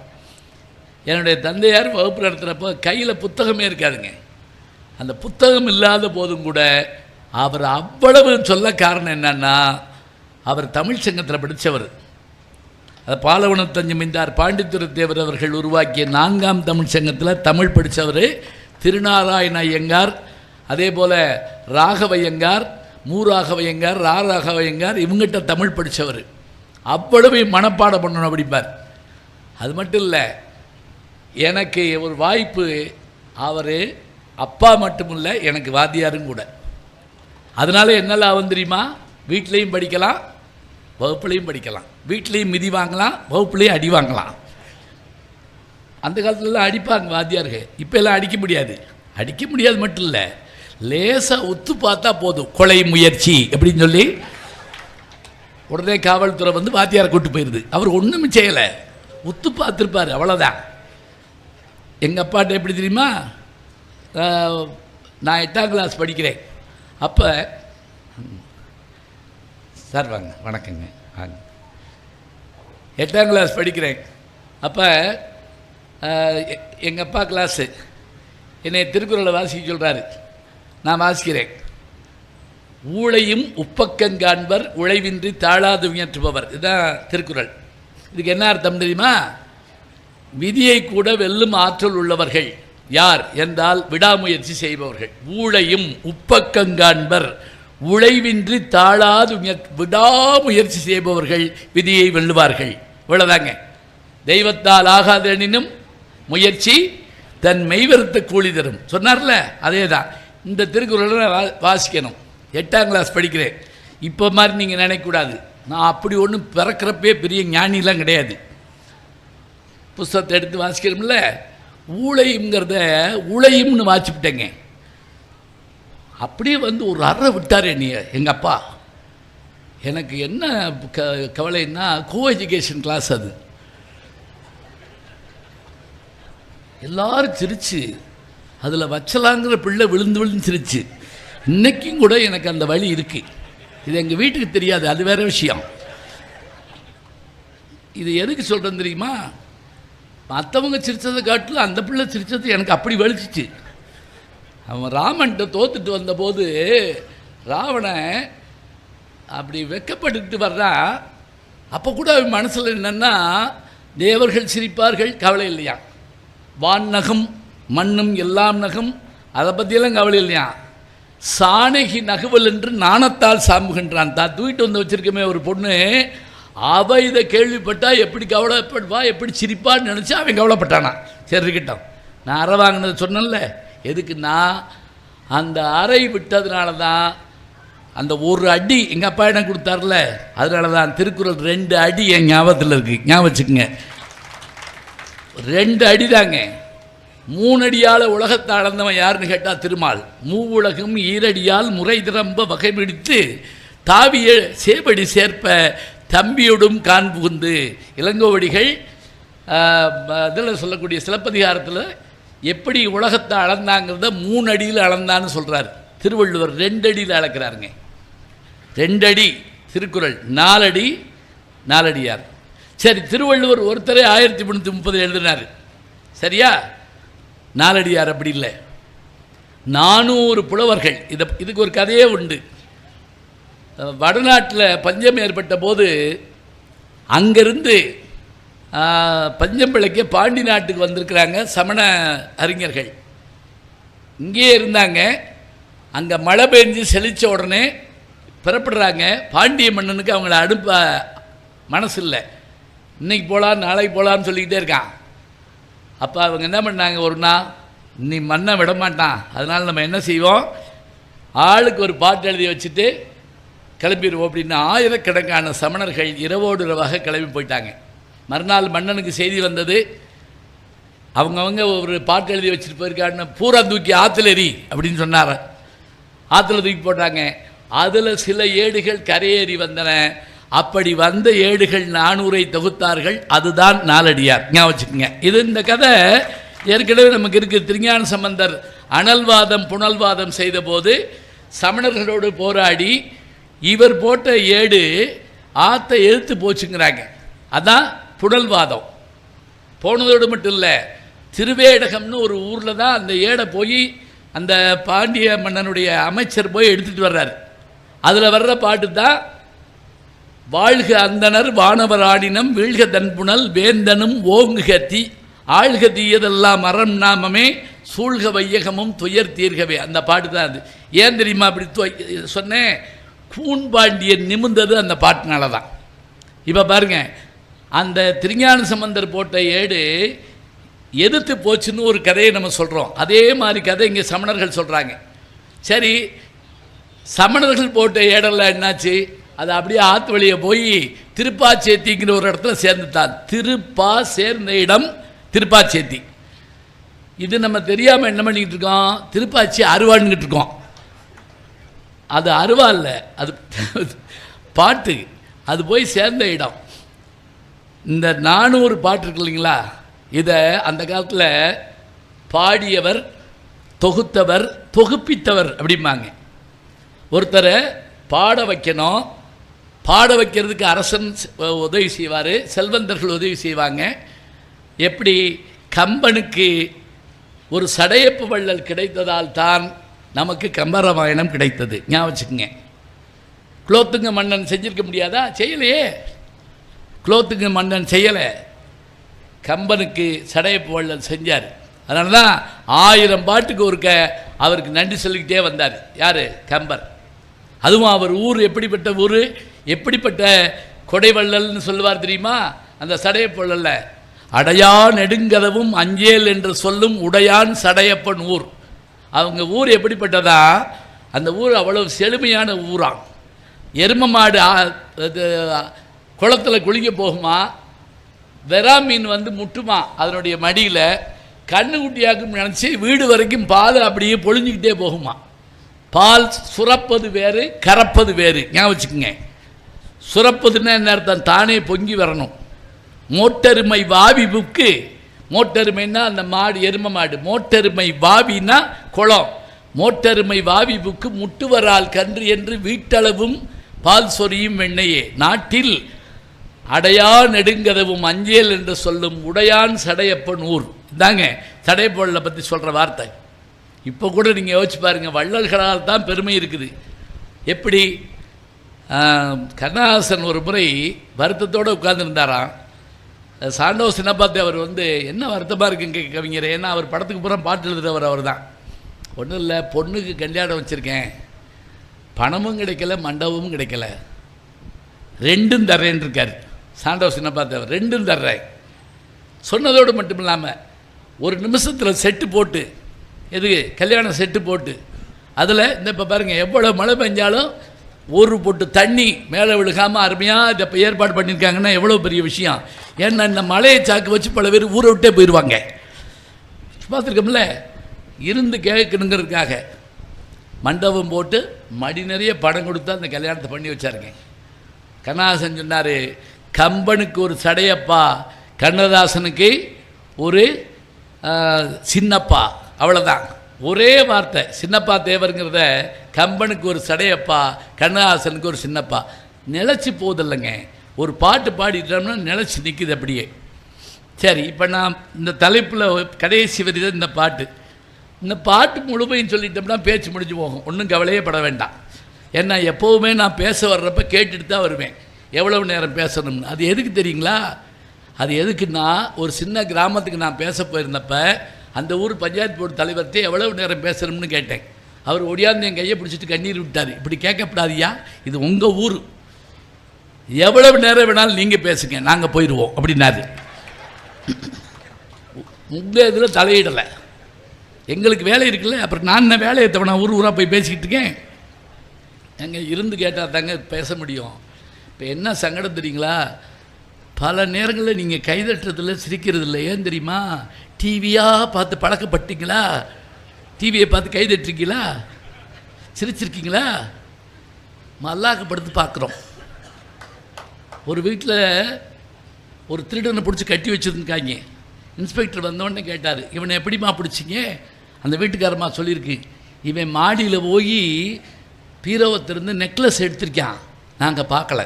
என்னுடைய தந்தையார் வகுப்பு நடத்துகிறப்போ கையில் புத்தகமே இருக்காதுங்க. அந்த புத்தகம் இல்லாத போதும் கூட அவர் அவ்வளவு சொல்ல காரணம் என்னன்னா, அவர் தமிழ் சங்கத்தில் படித்தவர். அது பாலவனத்தஞ்சமிந்தார் பாண்டித்துரைத்தேவர் அவர்கள் உருவாக்கிய 4ஆம் தமிழ் சங்கத்தில் தமிழ் படித்தவர். திருநாராயண ஐயங்கார், அதே போல் ராகவையங்கார், மூராகவையங்கார், ராகவையங்கார், இவங்ககிட்ட தமிழ் படித்தவர். அவ்வளவு மனப்பாடம் பண்ணணும் அப்படிப்பார். அது மட்டும் இல்லை, எனக்கு ஒரு வாய்ப்பு, அவர் அப்பா மட்டுமில்லை எனக்கு வாத்தியாரும் கூட. அதனால் என்ன லாபம் தெரியுமா, வீட்லேயும் படிக்கலாம், வகுப்புலையும் படிக்கலாம். வீட்லேயும் மிதி வாங்கலாம், வகுப்புலேயும் அடி வாங்கலாம். அந்த காலத்துலலாம் அடிப்பாங்க வாத்தியார்கள், இப்போ எல்லாம் அடிக்க முடியாது. அடிக்க முடியாது மட்டும் இல்லை, லேசாக ஒத்து பார்த்தா போதும், கொலை முயற்சி அப்படின்னு சொல்லி உடனே காவல்துறை வந்து வாத்தியாரை கூட்டு போயிடுது. அவர் ஒன்றுமே செய்யலை, ஒத்து பார்த்துருப்பார், அவ்வளோதான். எங்கள் அப்பாட்ட எப்படி தெரியுமா, நான் 8ஆம் கிளாஸ் படிக்கிறேன். அப்போ சார் வாங்க, வணக்கங்க, வாங்க. 8ஆம் கிளாஸ் படிக்கிறேன். அப்போ எங்கள் அப்பா கிளாஸு என்னை திருக்குறளை வாசிக்க சொல்கிறாரு. நான் வாசிக்கிறேன். ஊழையும் உப்பக்கங்காண்பர் உழைவின்றி தாழாது உயற்றுபவர், இதுதான் திருக்குறள். இதுக்கு என்ன அர்த்தம் தெரியுமா, விதியை கூட வெல்லும் ஆற்றல் உள்ளவர்கள் யார் என்றால் விடாமுயற்சி செய்பவர்கள். ஊழையும் உப்பக்கங்காண்பர் உழைவின்றி தாழாது விடாமுயற்சி செய்பவர்கள் விதியை வெல்லுவார்கள். இவ்வளோதாங்க. தெய்வத்தால் ஆகாதெனினும் முயற்சி தன் மெய்வருத்த கூலி தரும் சொன்னார்ல, அதே தான். இந்த திருக்குறளை வாசிக்கணும். 8ஆம் கிளாஸ் படிக்கிறேன். இப்போ மாதிரி நீங்கள் நினைக்கக்கூடாது, நான் அப்படி ஒன்றும் பிறக்கிறப்பே பெரிய ஞானிலாம் கிடையாது. புஸ்தகத்தை எடுத்து வாசிக்கிறோம்ல, ஊழையுங்கிறத உழையும்னு வாசிப்பிட்டேங்க. அப்படியே வந்து ஒரு அறை விட்டார் என்னைய எங்கள் அப்பா. எனக்கு என்ன கவலைன்னா, கோ எஜுகேஷன் கிளாஸ் அது. எல்லாரும் சிரிச்சு அதில் வச்சலாங்கிற பிள்ளை விழுந்து விழுந்துருச்சு. இன்றைக்கும் கூட எனக்கு அந்த வழி இருக்குது. இது எங்கள் வீட்டுக்கு தெரியாது, அது வேறு விஷயம். இது எதுக்கு சொல்கிறேன் தெரியுமா? மற்றவங்க சிரித்ததை காட்டில் அந்த பிள்ளை சிரித்தது எனக்கு அப்படி வலிச்சிச்சு. அவன் ராமன்கிட்ட தோத்துட்டு வந்தபோது ராவணன் அப்படி வெக்கப்பட்டுக்கிட்டு வர்றான். அப்போ கூட அவன் மனசில் என்னென்னா, தேவர்கள் சிரிப்பார்கள், கவலை இல்லையா. வான் நகம் மண்ணும் எல்லாம் நகம், அதை பற்றியெல்லாம் கவலை இல்லையா. சாணகி நகுவல் என்று நாணத்தால் சாம்புகின்றான். தான் தூக்கிட்டு வந்து வச்சிருக்கமே ஒரு பொண்ணு, அவள் இதை கேள்விப்பட்டா எப்படி கவலைப்படுவா, எப்படி சிரிப்பான்னு நினச்சா அவன் கவலைப்பட்டானா. சரி இருக்கட்டும், நான் அறை வாங்கினது சொன்னேன்ல, எதுக்குன்னா அந்த அறை விட்டதுனால தான் அந்த ஒரு அடி எங்கள் அப்பா இடம் கொடுத்தார்ல, அதனால தான் திருக்குறள் 2 அடி என் ஞாபகத்தில் இருக்குது. ஞாபகம் வச்சுக்கோங்க, 2 அடி தாங்க. 3 அடியால் உலகத்தை அளந்தவன் யாருன்னு கேட்டால் திருமால். மூவுலகம் ஈரடியால் முறை திரம்ப வகை பிடித்து தாவிய சேபடி சேர்ப்ப தம்பியோடும் கான் புகுந்து. இளங்கோவடிகள் இதில் சொல்லக்கூடிய சிலப்பதிகாரத்தில் எப்படி உலகத்தை அளந்தாங்கிறத 3 அடியில் அளந்தான்னு சொல்கிறார். திருவள்ளுவர் 2 அடியில் அளக்கிறாருங்க. 2 அடி திருக்குறள், 4 அடி 4 அடியார். சரி, திருவள்ளுவர் ஒருத்தரே 1330 எழுதினார், சரியா? 4 அடியார் அப்படி இல்லை, 400 புலவர்கள். இதுக்கு ஒரு கதையே உண்டு. வடநாட்டில் பஞ்சம் ஏற்பட்ட போது அங்கேருந்து பஞ்சம் பிழைக்க பாண்டி நாட்டுக்கு வந்திருக்கிறாங்க சமண அறிஞர்கள். இங்கேயே இருந்தாங்க. அங்கே மழை பெஞ்சு செழித்த உடனே புறப்படுறாங்க. பாண்டிய மன்னனுக்கு அவங்கள அனுப்ப மனசு இல்லை. இன்றைக்கி போகலாம் நாளைக்கு போகலான்னு சொல்லிக்கிட்டே இருக்கான். அப்போ அவங்க என்ன பண்ணாங்க, ஒரு நாள் நீ மண்ணை விட மாட்டான், அதனால் நம்ம என்ன செய்வோம், ஆளுக்கு ஒரு பாட்டு எழுதி வச்சுட்டு கிளம்பிடுவோம் அப்படின்னு ஆயிரக்கணக்கான சமணர்கள் இரவோடு இரவாக கிளம்பி போயிட்டாங்க. மறுநாள் மன்னனுக்கு செய்தி வந்தது, அவங்கவுங்க ஒரு பாட்டு எழுதி வச்சுட்டு போயிருக்காருன்னு பூரா தூக்கி ஆற்றுல எறி அப்படின்னு சொன்னார். ஆற்றுல தூக்கி போட்டாங்க. அதில் சில ஏடுகள் கரையேறி வந்தன. அப்படி வந்த ஏடுகள் 400 தொகுத்தார்கள். அதுதான் 4 அடியார். ஞாபகம் வச்சுக்கோங்க. இது இந்த கதை ஏற்கனவே நமக்கு இருக்குது. திருஞான சம்பந்தர் அனல்வாதம் புனல்வாதம் செய்த போது சமணர்களோடு போராடி இவர் போட்ட ஏடு ஆற்றை எழுத்து போச்சுங்கிறாங்க. அதான் புனல்வாதம். போனதோடு மட்டும் இல்லை, திருவேடகம்னு ஒரு ஊரில் தான் அந்த ஏடை போய் அந்த பாண்டிய மன்னனுடைய அமைச்சர் போய் எடுத்துகிட்டு வர்றார். அதில் வர்ற பாட்டு தான் வாழ்க அந்தனர் வானவர் ஆடினம் வீழ்க தன்புணல் வேந்தனும் ஓங்குக தீ ஆழ்க தீயதெல்லாம் அறம் நாமமே சூழ்க வையகமும் துயர் தீர்கவே. அந்த பாட்டு தான் அது. ஏன் தெரியுமா அப்படி சொன்னேன்? கூன்பாண்டியன் நிமிர்ந்தது அந்த பாட்டினால தான். இப்போ பாருங்கள், அந்த திருஞான சம்பந்தர் போட்ட ஏடு எதிர்த்து போச்சுன்னு ஒரு கதையை நம்ம சொல்கிறோம். அதே மாதிரி கதை இங்கே சமணர்கள் சொல்கிறாங்க. சரி, சமணர்கள் போட்ட ஏடெல்லாம் என்னாச்சு? அது அப்படியே ஆற்று வழியை போய் திருப்பாச்சேத்திங்கிற ஒரு இடத்துல சேர்ந்துட்டான். திருப்பா சேர்ந்த இடம் திருப்பாச்சேத்தி. இது நம்ம தெரியாமல் என்ன பண்ணிக்கிட்டு இருக்கோம், திருப்பாச்சி அருவான்னுக்கிட்டு இருக்கோம். அது அருவா இல்லை, அது பாட்டு. அது போய் சேர்ந்த இடம். இந்த 400 பாட்டு இருக்கு இல்லைங்களா, இதை அந்த காலத்தில் பாடியவர், தொகுத்தவர், தொகுப்பித்தவர் அப்படிம்பாங்க. ஒருத்தரை பாட வைக்கணும். பாட வைக்கிறதுக்கு அரசன் உதவி செய்வார், செல்வந்தர்கள் உதவி செய்வாங்க. எப்படி கம்பனுக்கு ஒரு சடையப்பு வள்ளல் கிடைத்ததால் தான் நமக்கு கம்பராமாயணம் கிடைத்தது. ஞாபகம் வச்சுக்கோங்க. குலோத்துங்க மன்னன் செஞ்சிருக்க முடியாதா? செய்யலையே. குலோத்துங்க மன்னன் செய்யலை, கம்பனுக்கு சடையப்பு வள்ளல் செஞ்சார். அதனால தான் 1000 பாட்டுக்கு ஒருக்க அவருக்கு நன்றி சொல்லிக்கிட்டே வந்தார். யார்? கம்பர். அதுவும் அவர் ஊர் எப்படிப்பட்ட ஊர், எப்படிப்பட்ட கொடைவள்ளல்னு சொல்லுவார் தெரியுமா? அந்த சடையப்பு வள்ளல்ல, அடையா நெடுங்கதவும் அஞ்சேல் என்று சொல்லும் உடையான் சடையப்பன் ஊர். அவங்க ஊர் எப்படிப்பட்டதா? அந்த ஊர் அவ்வளவு செழுமையான ஊராம். எரும மாடு குளத்தில் குளிக்க போகுமா, வெறா மீன் வந்து முட்டுமா அதனுடைய மடியில், கண்ணுக்குட்டியாக்கும் நினச்சி வீடு வரைக்கும் பால் அப்படியே பொழிஞ்சிக்கிட்டே போகுமா. பால் சுரப்பது வேறு, கறப்பது வேறு. ஞாபகம் வச்சுக்கோங்க. சுரப்பதுன்னா என்ன அர்த்தம்? தானே பொங்கி வரணும். மோட்டெருமை வாவி புக்கு மோட்டெருமைன்னா அந்த மாடு, எருமை மாடு. மோட்டெருமை வாவினா குளம். மோட்டெருமை வாவிவுக்கு முட்டுவரால் கன்று என்று வீட்டளவும் பால் சொரியும் வெண்ணையே. நாட்டில் அடையா நெடுங்கதவும் அஞ்சேல் என்று சொல்லும் உடையான் சடையப்பன் ஊர். இதாங்க சடையப்பொருளை பற்றி சொல்கிற வார்த்தை. இப்போ கூட நீங்கள் யோசிச்சு பாருங்கள், வள்ளல்களால் தான் பெருமை இருக்குது. எப்படி கண்ணதாசன் ஒரு முறை வருத்தத்தோடு உட்கார்ந்துருந்தாராம். சாண்டோ சின்னப்பாத்தேவர் என்ன வருத்தமாக இருக்குங்க கவிஞர், ஏன்னா அவர் படத்துக்கு பூரா பாட்டு எழுதுகிறவர் அவர் தான். ஒன்றும் இல்லை, பொண்ணுக்கு கல்யாணம் வச்சுருக்கேன், பணமும் கிடைக்கல மண்டபமும் கிடைக்கல, ரெண்டும் தர்றேன்னு இருக்கார் சாண்டோ சின்னப்பாத்தேவர். ரெண்டும் தர்றேன் சொன்னதோடு மட்டும் இல்லாமல் ஒரு நிமிஷத்தில் செட்டு போட்டு, எது கல்யாணம் செட்டு போட்டு, அதில் இந்த இப்போ பாருங்கள் எவ்வளோ மழை பெஞ்சாலும் ஒரு பொட்டு தண்ணி மேலே விழுகாமல் அருமையாக இதை இப்போ ஏற்பாடு பண்ணியிருக்காங்கன்னா எவ்வளோ பெரிய விஷயம். ஏன்னா இந்த மழையை சாக்கு வச்சு பல பேர் ஊரை விட்டே போயிடுவாங்க. பார்த்துருக்கோம்ல, இருந்து கேட்கணுங்கிறதுக்காக மண்டபம் போட்டு மடி நிறைய பணம் கொடுத்து அந்த கல்யாணத்தை பண்ணி வச்சாருங்க. கண்ணதாசன் சொன்னார், கம்பனுக்கு ஒரு சடையப்பா, கண்ணதாசனுக்கு ஒரு சின்னப்பா, அவ்வளோதான். ஒரே வார்த்தை, சின்னப்பா தேவருங்கிறத கம்பனுக்கு ஒரு சடையப்பா, கண்ணதாசனுக்கு ஒரு சின்னப்பா. நிலச்சி போதில்லைங்க, ஒரு பாட்டு பாடிட்டோம்னா நிலச்சி நிற்கிது அப்படியே. சரி, இப்போ நான் இந்த தலைப்பில் கடைசி வரி தான் இந்த பாட்டு. இந்த பாட்டு முழுமையும் சொல்லிட்டோம்னா பேச்சு முடிஞ்சு போகும், ஒன்றும் கவலையே பட வேண்டாம். ஏன்னா எப்போவுமே நான் பேச வர்றப்ப கேட்டுட்டு தான் வருவேன் எவ்வளவு நேரம் பேசணும்னு. அது எதுக்கு தெரியுங்களா? அது எதுக்குன்னா, ஒரு சின்ன கிராமத்துக்கு நான் பேச போயிருந்தப்ப அந்த ஊர் பஞ்சாயத்து போர்டு தலைவர்கிட்ட எவ்வளவு நேரம் பேசணும்னு கேட்டேன். அவர் ஒடியாந்து என் கையை பிடிச்சிட்டு கண்ணீர் விட்டார். இப்படி கேட்கப்படாதியா, இது உங்கள் ஊர், எவ்வளவு நேரம் வேணாலும் நீங்கள் பேசுங்க, நாங்கள் போயிடுவோம் அப்படின்னாரு. உங்கள் இதில் தலையிடலை, எங்களுக்கு வேலை இருக்குல்ல, அப்புறம் நான் என்ன வேலையை தவிர ஊர் ஊராக போய் பேசிக்கிட்டு இருக்கேன். எங்கே இருந்து கேட்டால் தாங்க பேச முடியும். இப்போ என்ன சங்கடம் தெரியுங்களா? பல நேரங்களில் நீங்கள் கைதட்டுறதில்ல, சிரிக்கிறது இல்லை. ஏன் தெரியுமா? டிவியாக பார்த்து பழக்கப்பட்டீங்களா? டிவியை பார்த்து கைதட்டுறீங்களா? சிரிச்சிருக்கீங்களா? மல்லாக்கப்படுத்து பார்க்குறோம். ஒரு வீட்டில் ஒரு திருடனை பிடிச்சி கட்டி வச்சுருந்துக்காங்க. இன்ஸ்பெக்டர் வந்தோடனே கேட்டார், இவனை எப்படிமா பிடிச்சிங்க? அந்த வீட்டுக்காரம்மா சொல்லியிருக்கு, இவன் மாடியில் போய் பீரோவை திறந்து நெக்லஸ் எடுத்திருக்கான், நாங்கள் பார்க்கல.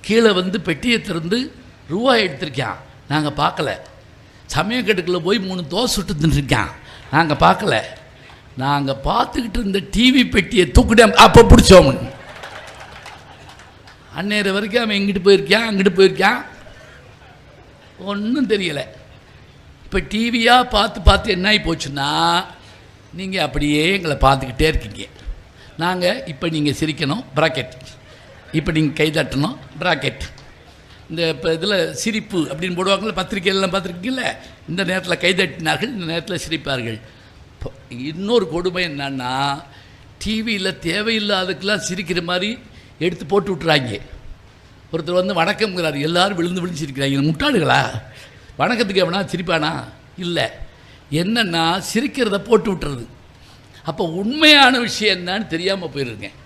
கீழே பெட்டியை திறந்து ரூபாய் எடுத்திருக்கான், நாங்கள் பார்க்கல. சமயக்கட்டுக்குள்ளே போய் 3 தோசை சுட்டு தின்னுருக்கான், நாங்கள் பார்க்கல. நாங்கள் பார்த்துக்கிட்டு இருந்த டிவி பெட்டியை தூக்கிட்டே அப்போ பிடிச்சோம். அந்நேர வரைக்கும் அவன் எங்கிட்டு போயிருக்கான், அங்கிட்டு போயிருக்கான், ஒன்றும் தெரியலை. இப்போ டிவியாக பார்த்து பார்த்து என்ன ஆகி போச்சுன்னா, நீங்கள் அப்படியே எங்களை பார்த்துக்கிட்டே இருக்கீங்க. நாங்கள் இப்போ நீங்கள் சிரிக்கணும் ப்ராக்கெட், இப்போ நீங்கள் கை தட்டணும் ப்ராக்கெட். இந்த இப்போ இதில் சிரிப்பு அப்படின்னு போடுவாங்கள்ல, பத்திரிகைலாம் பார்த்துருக்கீங்கள, இந்த நேரத்தில் கை தட்டினார்கள், இந்த நேரத்தில் சிரிப்பார்கள். இன்னொரு கொடுமை என்னன்னா, டிவியில் தேவையில்லாததுக்கெல்லாம் சிரிக்கிற மாதிரி எடுத்து போட்டு விட்டுறாங்க. ஒருத்தர் வணக்கம்ங்கிறார், எல்லோரும் விழுந்து விழுந்து சிரிக்கிறாங்க. முட்டாளுகளா? வணக்கத்துக்கு எவனா சிரிப்பானா? இல்லை. என்னென்னா சிரிக்கிறத போட்டு விட்டுறது. அப்போ உண்மையான விஷயம் என்னன்னு தெரியாமல் போயிருக்கேன்.